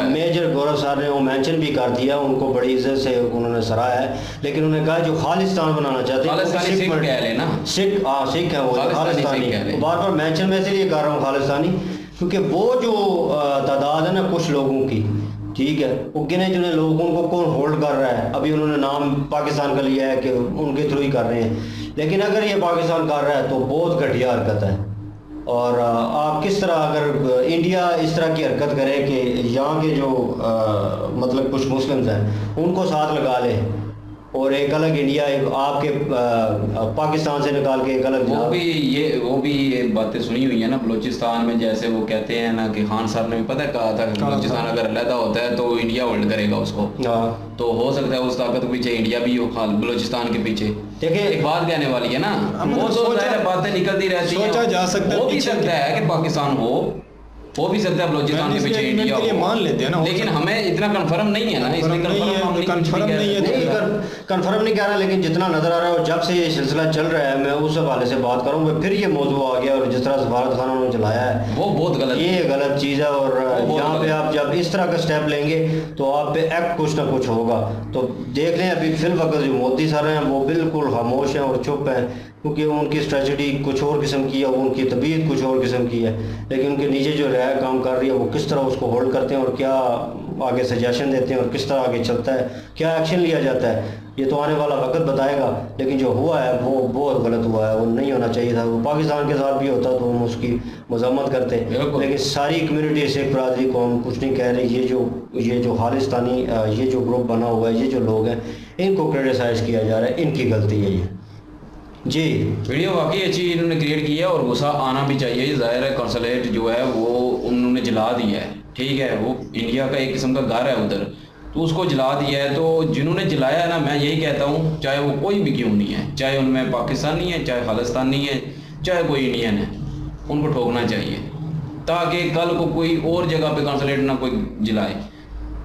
मेजर गौरव सर ने वो मेंशन भी कर दिया, उनको बड़ी इज्जत से उन्होंने सराहा है, लेकिन उन्होंने कहा जो खालिस्तान बनाना चाहते हैं सिख है वो खालिस्तानी। बार बार मेंशन में इसलिए कर रहा हूँ खालिस्तानी, क्योंकि वो जो तादाद है ना कुछ लोगों की, ठीक है, वो गिने चुने लोगों को कौन होल्ड कर रहा है। अभी उन्होंने नाम पाकिस्तान का लिया है कि उनके थ्रू ही कर रहे हैं, लेकिन अगर ये पाकिस्तान कर रहा है तो बहुत घटिया हरकत है। और आप किस तरह अगर इंडिया इस तरह की हरकत करे कि यहाँ के जो मतलब कुछ मुस्लिम्स हैं उनको साथ लगा ले और एक अलग इंडिया आपके पाकिस्तान से निकाल के एक अलग, वो भी ये बातें सुनी हुई है ना बलूचिस्तान में। जैसे वो कहते हैं ना कि खान साहब ने भी पता कहा था कि बलूचिस्तान अगर अलहदा होता है तो इंडिया होल्ड करेगा उसको। तो हो सकता है उस ताकत के पीछे इंडिया भी हो, बलूचिस्तान के पीछे। देखिए एक बात कहने वाली है ना, वो तो बातें निकलती रहती हैं, सोचा जा सकता है, हो भी सकता है कि पाकिस्तान हो हो भी सकता है बलोचिस्तान के पीछे इंडिया हो, मान लेते हैं ना, लेकिन हमें इतना कंफर्म नहीं है ना, इसमें कंफर्म नहीं है, कंफर्म नहीं कह रहा, लेकिन जितना नजर आ रहा है और जब से ये सिलसिला चल रहा है, मैं उस हवाले से बात करूँ, फिर ये मौजूद आ गया, और जिस तरह सफारत खाना उन्होंने चलाया है वो बहुत गलत, ये गलत चीज़ है। और यहाँ पे आप जब इस तरह का स्टेप लेंगे तो आप पे एक्ट कुछ ना कुछ होगा। तो देख लें अभी फिल वक्त जो मोदी सर हैं वो बिल्कुल खामोश हैं और चुप हैं, क्योंकि उनकी स्ट्रेटजी कुछ और किस्म की है, उनकी तबीयत कुछ और किस्म की है, लेकिन उनके नीचे जो राय काम कर रही है वो किस तरह उसको होल्ड करते हैं और क्या आगे सजेशन देते हैं और किस तरह आगे चलता है, क्या एक्शन लिया जाता है, ये तो आने वाला वक्त बताएगा। लेकिन जो हुआ है वो बहुत गलत हुआ है, वो नहीं होना चाहिए था। वो पाकिस्तान के साथ भी होता तो हम उसकी मजम्मत करते, लेकिन सारी कम्युनिटी सिख बरादरी को हम कुछ नहीं कह रहे। ये जो खालिस्तानी ये जो ग्रुप बना हुआ है, ये जो लोग हैं, इनको क्रिटिसाइज किया जा रहा है, इनकी गलती है ये जी। वीडियो वाकई अच्छी इन्होंने क्रिएट किया और गुस्सा आना भी चाहिए। जाहिर है कॉन्सुलेट जो है वो उन्होंने जला दिया है, ठीक है, वो इंडिया का एक किस्म का घर है उधर, तो उसको जला दिया है। तो जिन्होंने जलाया है ना, मैं यही कहता हूँ, चाहे वो कोई भी क्यों नहीं है, चाहे उनमें पाकिस्तानी है, चाहे खालिस्तानी है, चाहे कोई इंडियन है, उनको ठोकना चाहिए ताकि कल को कोई और जगह पे कॉन्सुलेट ना कोई जलाए।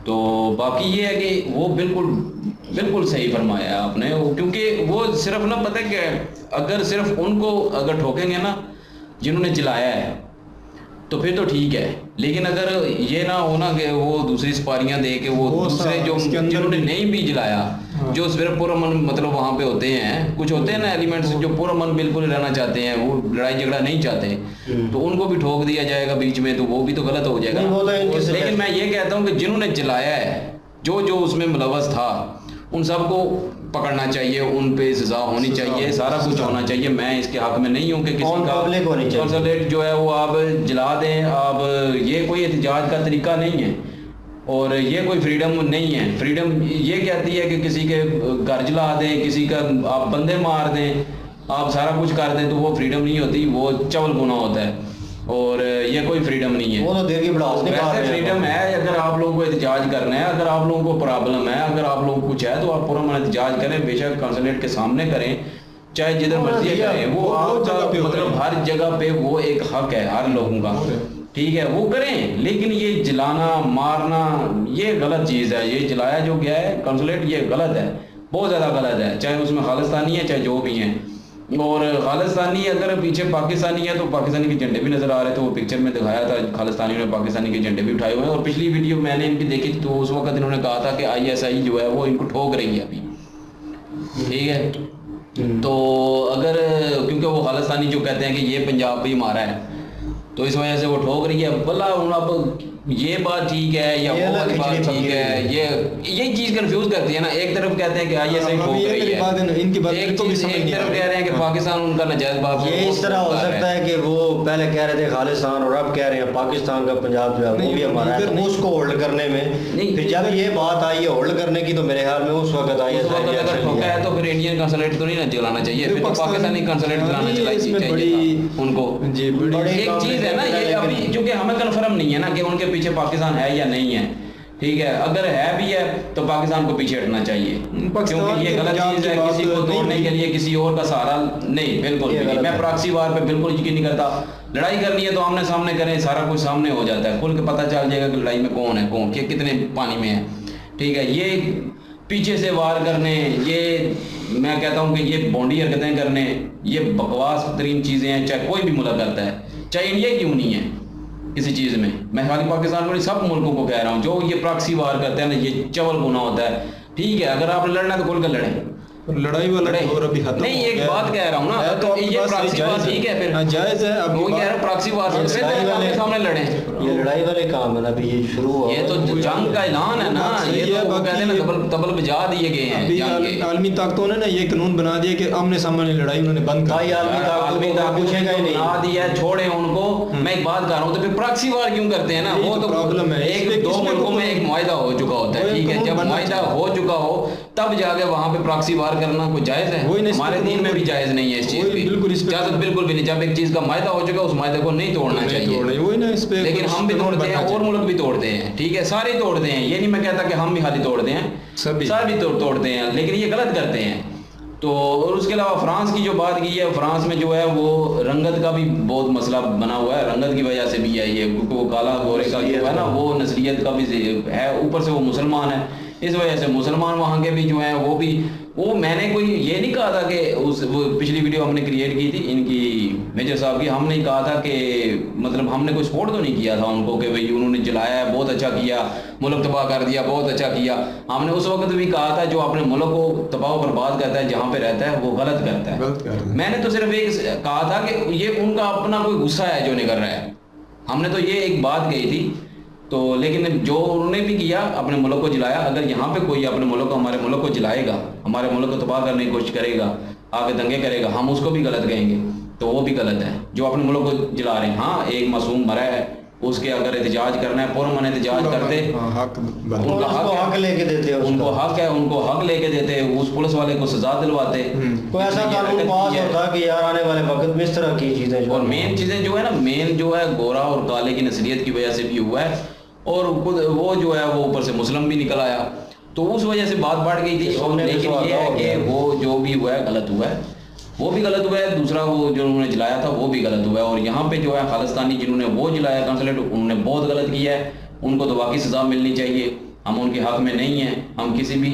तो बाकी ये है कि वो बिल्कुल सही फरमाया है आपने, क्योंकि वो सिर्फ ना पता है क्या, अगर सिर्फ उनको अगर ठोकेंगे ना जिन्होंने जलाया है तो फिर तो ठीक है, लेकिन अगर ये ना हो ना कि वो दूसरी सपारियां दे के वो दूसरे जो जिन्होंने नहीं भी जलाया, जो सिर्फ पूरा मन मतलब वहाँ पे होते हैं, कुछ होते हैं ना एलिमेंट्स जो पूरा मन बिल्कुल रहना चाहते हैं, वो लड़ाई झगड़ा नहीं चाहते, तो उनको भी ठोक दिया जाएगा बीच में, तो वो भी तो गलत हो जाएगा। लेकिन मैं ये कहता हूँ कि जिन्होंने जलाया है, जो उसमें मुलव्वस था, उन सबको पकड़ना चाहिए, उन पे सजा होनी चाहिए, सारा कुछ होना चाहिए। मैं इसके हक में नहीं हूँ कि किसी का कॉन्सुलेट जो है वो आप जला दें। आप ये कोई एहतजाज का तरीका नहीं है और ये कोई फ्रीडम नहीं है। फ्रीडम ये कहती है कि किसी के घर जला दें, किसी का आप बंदे मार दें, आप सारा कुछ कर दें, तो वो फ्रीडम नहीं होती, वो चवल गुनाह होता है और ये कोई फ्रीडम नहीं है। वो तो देर की वैसे फ्रीडम है, अगर आप लोगों को एहतजाज करना है, अगर आप लोगों को प्रॉब्लम है, अगर आप लोगों को कुछ है तो आप पूरा मन एहतजाज करें, बेशक कॉन्सुलेट के सामने करें, चाहे जिधर मर्जी करें, वो आपका मतलब हर जगह पे वो एक हक है हर लोगों का, ठीक है, वो करें। लेकिन ये जलाना मारना ये गलत चीज़ है, ये जलाया जो गया है कॉन्सुलेट, ये गलत है, बहुत ज़्यादा गलत है, चाहे उसमें खालिस्तानी है चाहे जो भी हैं। और खालिस्तानी अगर पीछे पाकिस्तानी है तो पाकिस्तानी के झंडे भी नज़र आ रहे थे, वो पिक्चर में दिखाया था, खालिस्तानियों ने पाकिस्तानी के झंडे भी उठाए हुए हैं। और पिछली वीडियो मैंने इनकी देखी तो उस वक्त इन्होंने कहा था कि ISI जो है वो इनको ठोक रही है अभी, ठीक है। तो अगर क्योंकि वो खालिस्तानी जो कहते हैं कि ये पंजाब भी हमारा है, तो इस वजह से वो ठोक रही है। भला अब ये बात ठीक है या वो बात ठीक है, ये चीज कंफ्यूज करती है ना। एक तरफ कहते हैं कि ISI ठोक रही है, एक तरफ कह रहे हैं कि पाकिस्तान उनका नाजायज बात। ये इस तरह हो सकता है कि वो पहले कह रहे थे खालिस्तान और अब कह रहे हैं पाकिस्तान का पंजाब जो है वो भी हमारा है, तो उसको होल्ड करने में फिर जब ये बात आई है होल्ड करने की, तो मेरे ख्याल में उस वक्त अगर ठोका है तो फिर इंडियन कंसुलेट तो नहीं ना जलाना चाहिए, फिर पाकिस्तानी कंसुलेट जलाना चाहिए उनको। एक चीज है ना, ये अभी क्योंकि हमें कंफर्म नहीं है ना कि उनके पीछे पाकिस्तान है या नहीं है, ठीक है। अगर है भी है तो पाकिस्तान को पीछे हटना चाहिए, क्योंकि ये गलत चीज है। किसी को तोड़ने के लिए किसी और का सहारा नहीं, बिल्कुल भी नहीं। मैं प्रॉक्सी वार पे बिल्कुल यकीन नहीं करता। लड़ाई करनी है तो आमने सामने करें, सारा कुछ सामने हो जाता है, खुल के पता चल जाएगा कि लड़ाई में कौन है कौन, कितने पानी में है, ठीक है। ये पीछे से वार करने, ये मैं कहता हूँ कि ये बोंडी हरकतें करने, ये बकवास तरीन चीज़ें हैं, चाहे कोई भी मुल्क करता है, चाहे इंडिया क्यों नहीं है किसी चीज़ में। मैं खाली पाकिस्तान को नहीं, सब मुल्कों को कह रहा हूँ जो ये प्रॉक्सी वार करते हैं ना, ये चवल गुना होता है, ठीक है। अगर आप लड़ना तो खुल कर लड़ें, लड़ाई वाला और अभी खत्म नहीं। एक बात कह रहा हूँ ना, तो ये प्रॉक्सी वार ठीक है, फिर जायज है। अब वो कह रहा हूँ प्रॉक्सी वार से सामने लड़े, ये लड़ाई वाले काम है ना, अभी ये शुरू हुआ, ये तो जंग का ऐलान है ना, ये तो कहते हैं ना तबल बजा दिए गए हैं। आलमी ताकतों ने ना ये कानून बना दिया कि आमने सामने लड़ाई उन्होंने बंद कर दिया, छोड़े उनको। मैं एक बात कर रहा हूँ, तो फिर प्रॉक्सी वार क्यों करते हैं ना, वो तो प्रॉब्लम है। एक दो मुल्कों में एक मुआहदा हो चुका होता है, ठीक है। जब मुआहदा हो चुका हो तब जाके वहाँ पे प्रॉक्सी वार करना कोई जायज है? हमारे दीन में भी जायज नहीं है इस चीज की इजाजत, बिल्कुल भी नहीं। जब एक चीज का मुआहदा हो चुका उस मुआहदे को नहीं तोड़ना चाहिए। लेकिन हम भी तोड़ते हैं और मुल्क भी तोड़ते हैं, ठीक है, सारे तोड़ते हैं। ये नहीं मैं कहता कि हम भी खाली तोड़ते हैं, सभी तोड़ते हैं, लेकिन ये गलत करते हैं। तो और उसके अलावा फ्रांस की जो बात की है, फ्रांस में जो है वो रंगत का भी बहुत मसला बना हुआ है, रंगत की वजह से भी है ये, क्योंकि वो काला गोरे का जो है ना वो नस्लियत का भी है, ऊपर से वो मुसलमान है, इस वजह से मुसलमान वहाँ के भी जो हैं वो मैंने कोई ये नहीं कहा था कि वो पिछली वीडियो हमने क्रिएट की थी इनकी मेजर साहब की, हमने कहा था कि मतलब हमने कोई सपोर्ट तो नहीं किया था उनको कि भाई उन्होंने जलाया है, बहुत अच्छा किया, मुल्क तबाह कर दिया, बहुत अच्छा किया। हमने उस वक्त भी कहा था जो अपने मुल्क को तबाह बर्बाद करता है जहाँ पे रहता है वो गलत करता है। मैंने तो सिर्फ एक कहा था कि ये उनका अपना कोई गुस्सा है जो निकल रहा है, हमने तो ये एक बात कही थी। तो लेकिन जो उन्होंने भी किया अपने मुल्क को जलाया, अगर यहाँ पे कोई अपने मुल्क को हमारे मुल्क को जलाएगा, हमारे मुल्क को तबाह करने की कोशिश करेगा, आगे दंगे करेगा, हम उसको भी गलत कहेंगे, तो वो भी गलत है जो अपने मुल्क को जला रहे हैं। हाँ एक मासूम मरा है, उसके अगर एहतजाज करना है पुरअमन एहतजाज करते, उनका हक लेके देते, उनको हक है, उनको हक लेके देते, उस पुलिस वाले को सजा दिलवाते। कोई ऐसा कानून पास होता कि यार आने वाले वक्त में इस तरह की चीजें, और मेन चीजें जो है ना, मेन जो है गोरा और काले की नस्लियत की वजह से भी हुआ है, और वो जो है वो ऊपर से मुस्लिम भी निकल आया, तो उस वजह से बात बढ़ गई थी। लेकिन ये है कि वो जो भी हुआ है गलत हुआ है, वो भी गलत हुआ है, दूसरा वो जो उन्होंने जलाया था वो भी गलत हुआ है, और यहाँ पे जो है खालिस्तानी जिन्होंने वो जलाया कंसुलेट, उन्होंने बहुत गलत किया है, उनको तो वाकई सजा मिलनी चाहिए। हम उनके हक में नहीं है, हम किसी भी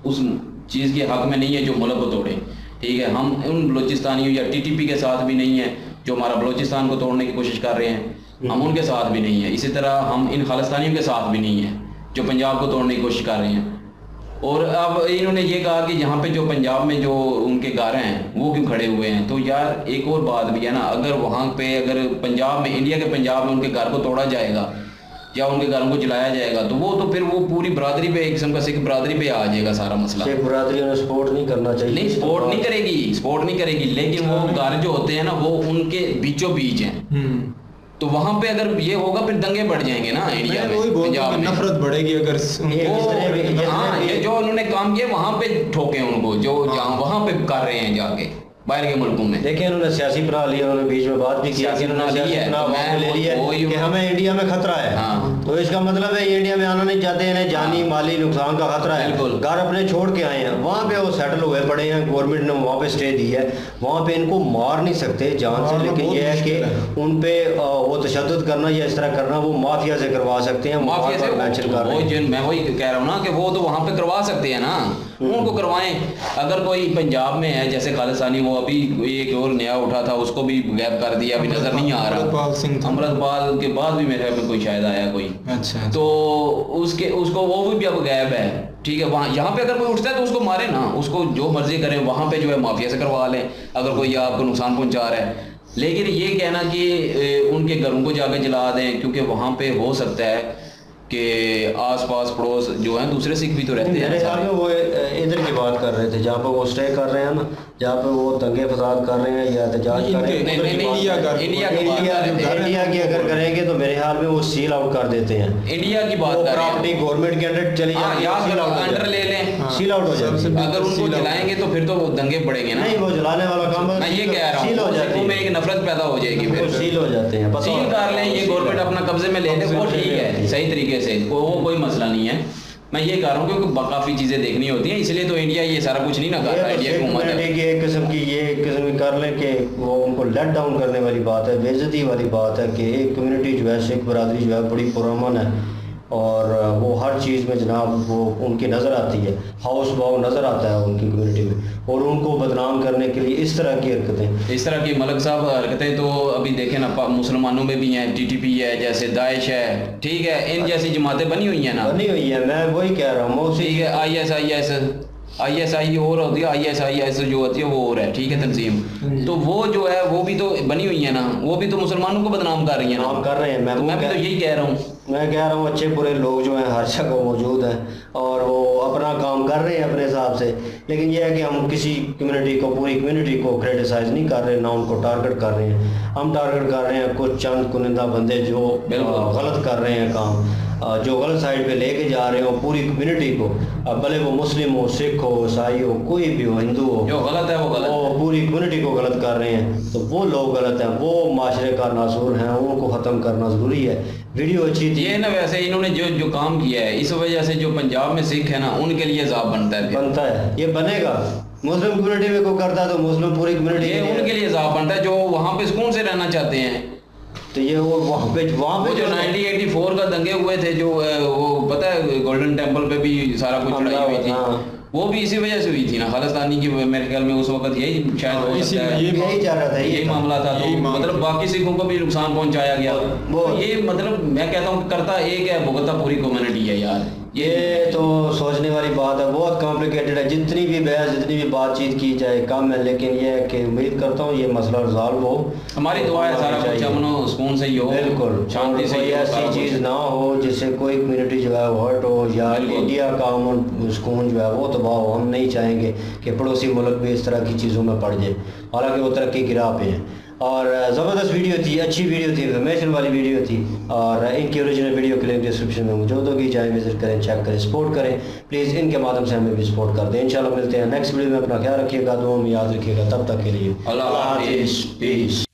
उस चीज़ के हक में नहीं है जो मुल्क को तोड़े, ठीक है। हम उन बलोचिस्तानियों या TTP के साथ भी नहीं है जो हमारा बलोचिस्तान को तोड़ने की कोशिश कर रहे हैं, हम उनके साथ भी नहीं है। इसी तरह हम इन खालिस्तानियों के साथ भी नहीं है जो पंजाब को तोड़ने की कोशिश कर रहे हैं। और अब इन्होंने ये कहा कि यहाँ पे जो पंजाब में जो उनके घर हैं वो क्यों खड़े हुए हैं, तो यार एक और बात भी है ना, अगर वहाँ पे अगर पंजाब में, इंडिया के पंजाब में उनके घर को तोड़ा जाएगा या उनके घरों को जलाया जाएगा, तो फिर वो पूरी बरादरी पे, एक किस्म का सिख बरादरी पे आ जाएगा सारा मसला। सिख बरादरी उन्हें सपोर्ट नहीं करना चाहिए, नहीं सपोर्ट नहीं करेगी, लेकिन वो घर जो होते हैं ना वो उनके बीचों बीच हैं, तो वहां पे अगर ये होगा फिर दंगे बढ़ जाएंगे ना इंडिया में, पंजाब में नफरत बढ़ेगी अगर हाँ ये जो उन्होंने काम किया वहां पे ठोके उनको, जो वहां पे कर रहे हैं जाके बाहर के मुल्कों में। देखिए उन्होंने सियासी बना लिया, उन्होंने बीच में बात भी की कि हमें इंडिया में खतरा है, तो इसका मतलब है इंडिया में आना नहीं चाहते, इन्हें जानी माली नुकसान का खतरा है, घर अपने छोड़ के आए हैं, वहाँ पे वो सेटल हुए पड़े हैं, गवर्नमेंट ने वहाँ पे स्टे दी है, वहाँ पे इनको मार नहीं सकते जान से, लेकिन ये है कि उन पे वो तशद्दुद करना या इस तरह करना वो माफिया से करवा सकते हैं। माफिया से मैं वही कह रहा हूँ ना कि वो तो वहाँ पे करवा सकते हैं ना, उनको करवाएं। अगर कोई पंजाब में है जैसे खालिस्तानी, वो अभी एक और नया उठा था, उसको भी गैप कर दिया, अभी नजर नहीं आ रहा, अमृतपाल के बाद भी मेरे में कोई शायद आया कोई, अच्छा। तो उसको वो भी अब गैप है, ठीक है। वहाँ यहाँ पे अगर कोई उठता है तो उसको मारे ना, उसको जो मर्जी करें, वहाँ पे जो है माफिया से करवा लें अगर कोई आपको नुकसान पहुँचा रहा है। लेकिन ये कहना कि उनके घरों को जाकर जला दें, क्योंकि वहाँ पे हो सकता है कि आसपास पड़ोस जो है दूसरे सिख भी तो रहते हैं। मेरे ख्याल में वो इधर की बात कर रहे थे जहाँ पे वो स्टे कर रहे हैं ना, जहाँ पे वो दंगे फसाद कर रहे हैं या एहतजाज कर रहे हैं, इंडिया की अगर करेंगे तो मेरे ख्याल में वो सील आउट कर देते हैं। इंडिया की बात कर रहे हैं, प्रॉपर्टी गवर्नमेंट के अंडर चली जाती है, अंडर ले लें, सील आउट हो जाती है। अगर उनको जलाएंगे तो फिर तो वो दंगे पड़ेंगे ना, नहीं वो जलाने वाला काम मैं ये कह रहा हूँ, सिखों में एक नफरत पैदा हो जाएगी, फिर सील हो जाते हैं, सील कर लें, ये गवर्नमेंट अपना कब्जे में ले ले, वो ठीक है सही तरीके से, वो कोई मसला नहीं है। मैं ये कह रहा हूँ क्योंकि काफी चीजें देखनी होती हैं, इसलिए तो इंडिया ये सारा कुछ नहीं ना कर रहा है। इंडिया की उम्मीद है कि एक किस्म की कर लें कि वो उनको लेट डाउन करने वाली बात है, बेइज्जती वाली बात है कि एक कम्युनिटी जो है, सिख बरादरी जो है बड़ी पुरअमन है और वो हर चीज़ में जनाब वो उनकी नज़र आती है, हाउस भाव नज़र आता है उनकी कम्युनिटी में, और उनको बदनाम करने के लिए इस तरह की हरकतें, इस तरह की मलक साहब हरकतें तो अभी देखें ना, मुसलमानों में भी हैं, TTP है, जैसे दाइश है, ठीक है, इन जैसी जमातें बनी हुई हैं ना, बनी हुई है, मैं वही कह रहा हूँ, ठीक है। ISI और होती है, ISIS जो होती है वो और है, ठीक है, तंजीम, तो वो जो है वो भी तो बनी हुई है ना, वो भी तो मुसलमानों को बदनाम कर रही है ना, कर रहे हैं। मैं भी तो यही कह रहा हूँ, मैं कह रहा हूँ अच्छे बुरे लोग जो हैं हर जगह मौजूद हैं और वो अपना काम कर रहे हैं अपने हिसाब से, लेकिन यह है कि हम किसी कम्युनिटी को, पूरी कम्युनिटी को क्रिटिसाइज नहीं कर रहे, ना उनको टारगेट कर रहे हैं, हम टारगेट कर रहे हैं कुछ चंद कुनिंदा बंदे जो गलत कर रहे हैं काम, जो गलत साइड पे लेके जा रहे हो पूरी कम्युनिटी को, अब भले वो मुस्लिम हो, सिख हो, ईसाई हो, कोई भी हो, हिंदू हो, जो गलत है वो पूरी कम्युनिटी को गलत कर रहे हैं, तो वो लोग गलत हैं, वो माशरे का नासूर हैं, उनको ख़त्म करना ज़रूरी है। वीडियो अच्छी थी ये ना, वैसे इन्होंने जो काम किया है इस वजह से जो पंजाब में सिख है ना उनके लिए अज़ाब बनता है, ये बनेगा, मुस्लिम कम्युनिटी में कोई करता तो मुस्लिम पूरी कम्युनिटी ये उनके लिए हिसाब बनता है जो वहाँ पे सुकून से रहना चाहते हैं। तो ये वो वहाँ पे जो 1984 का दंगे हुए थे, जो वो पता है गोल्डन टेम्पल पे भी सारा कुछ लड़ाई हुई थी, वो भी इसी वजह से हुई थी ना, खालिस्तानी की। मेरे ख्याल में उस वक्त यही शायद हो सकता है, यही जा रहा था, यही मामला था। तो मतलब बाकी सिखों को भी नुकसान पहुंचाया गया। वो ये मतलब मैं कहता हूँ करता एक है, भुगतता पूरी कम्युनिटी है यार। ये तो सोचने वाली बात है, बहुत कॉम्प्लिकेटेड है। जितनी भी बहस, जितनी भी बातचीत की जाए कम है, लेकिन ये है कि उम्मीद करता हूँ ये मसला रिजॉल्व हो। हमारी दुआ है सारा कुछ अमन और सुकून से ही हो, बिल्कुल शांति से। ऐसी चीज़ ना हो जिससे कोई कम्युनिटी जो है वो हर्ट हो, या इंडिया का अमन सुकून जो है वो तबाह हो। हम नहीं चाहेंगे कि पड़ोसी मुल्क भी इस तरह की चीज़ों में पड़ जाए, हालांकि वो तरक्की की राह पे हैं। और ज़बरदस्त वीडियो थी, अच्छी वीडियो थी, इन्फॉर्मेशन वाली वीडियो थी। और इनकी ओरिजिनल वीडियो के लिंक डिस्क्रिप्शन में मौजूद होगी, जाए विजिट करें, चेक करें, सपोर्ट करें प्लीज़। इनके माध्यम से हमें भी सपोर्ट कर दें। इंशाल्लाह मिलते हैं नेक्स्ट वीडियो में। अपना ख्याल रखिएगा, दुआ में याद रखिएगा। तब तक के लिए अल्लाह हाफिज़, पीस।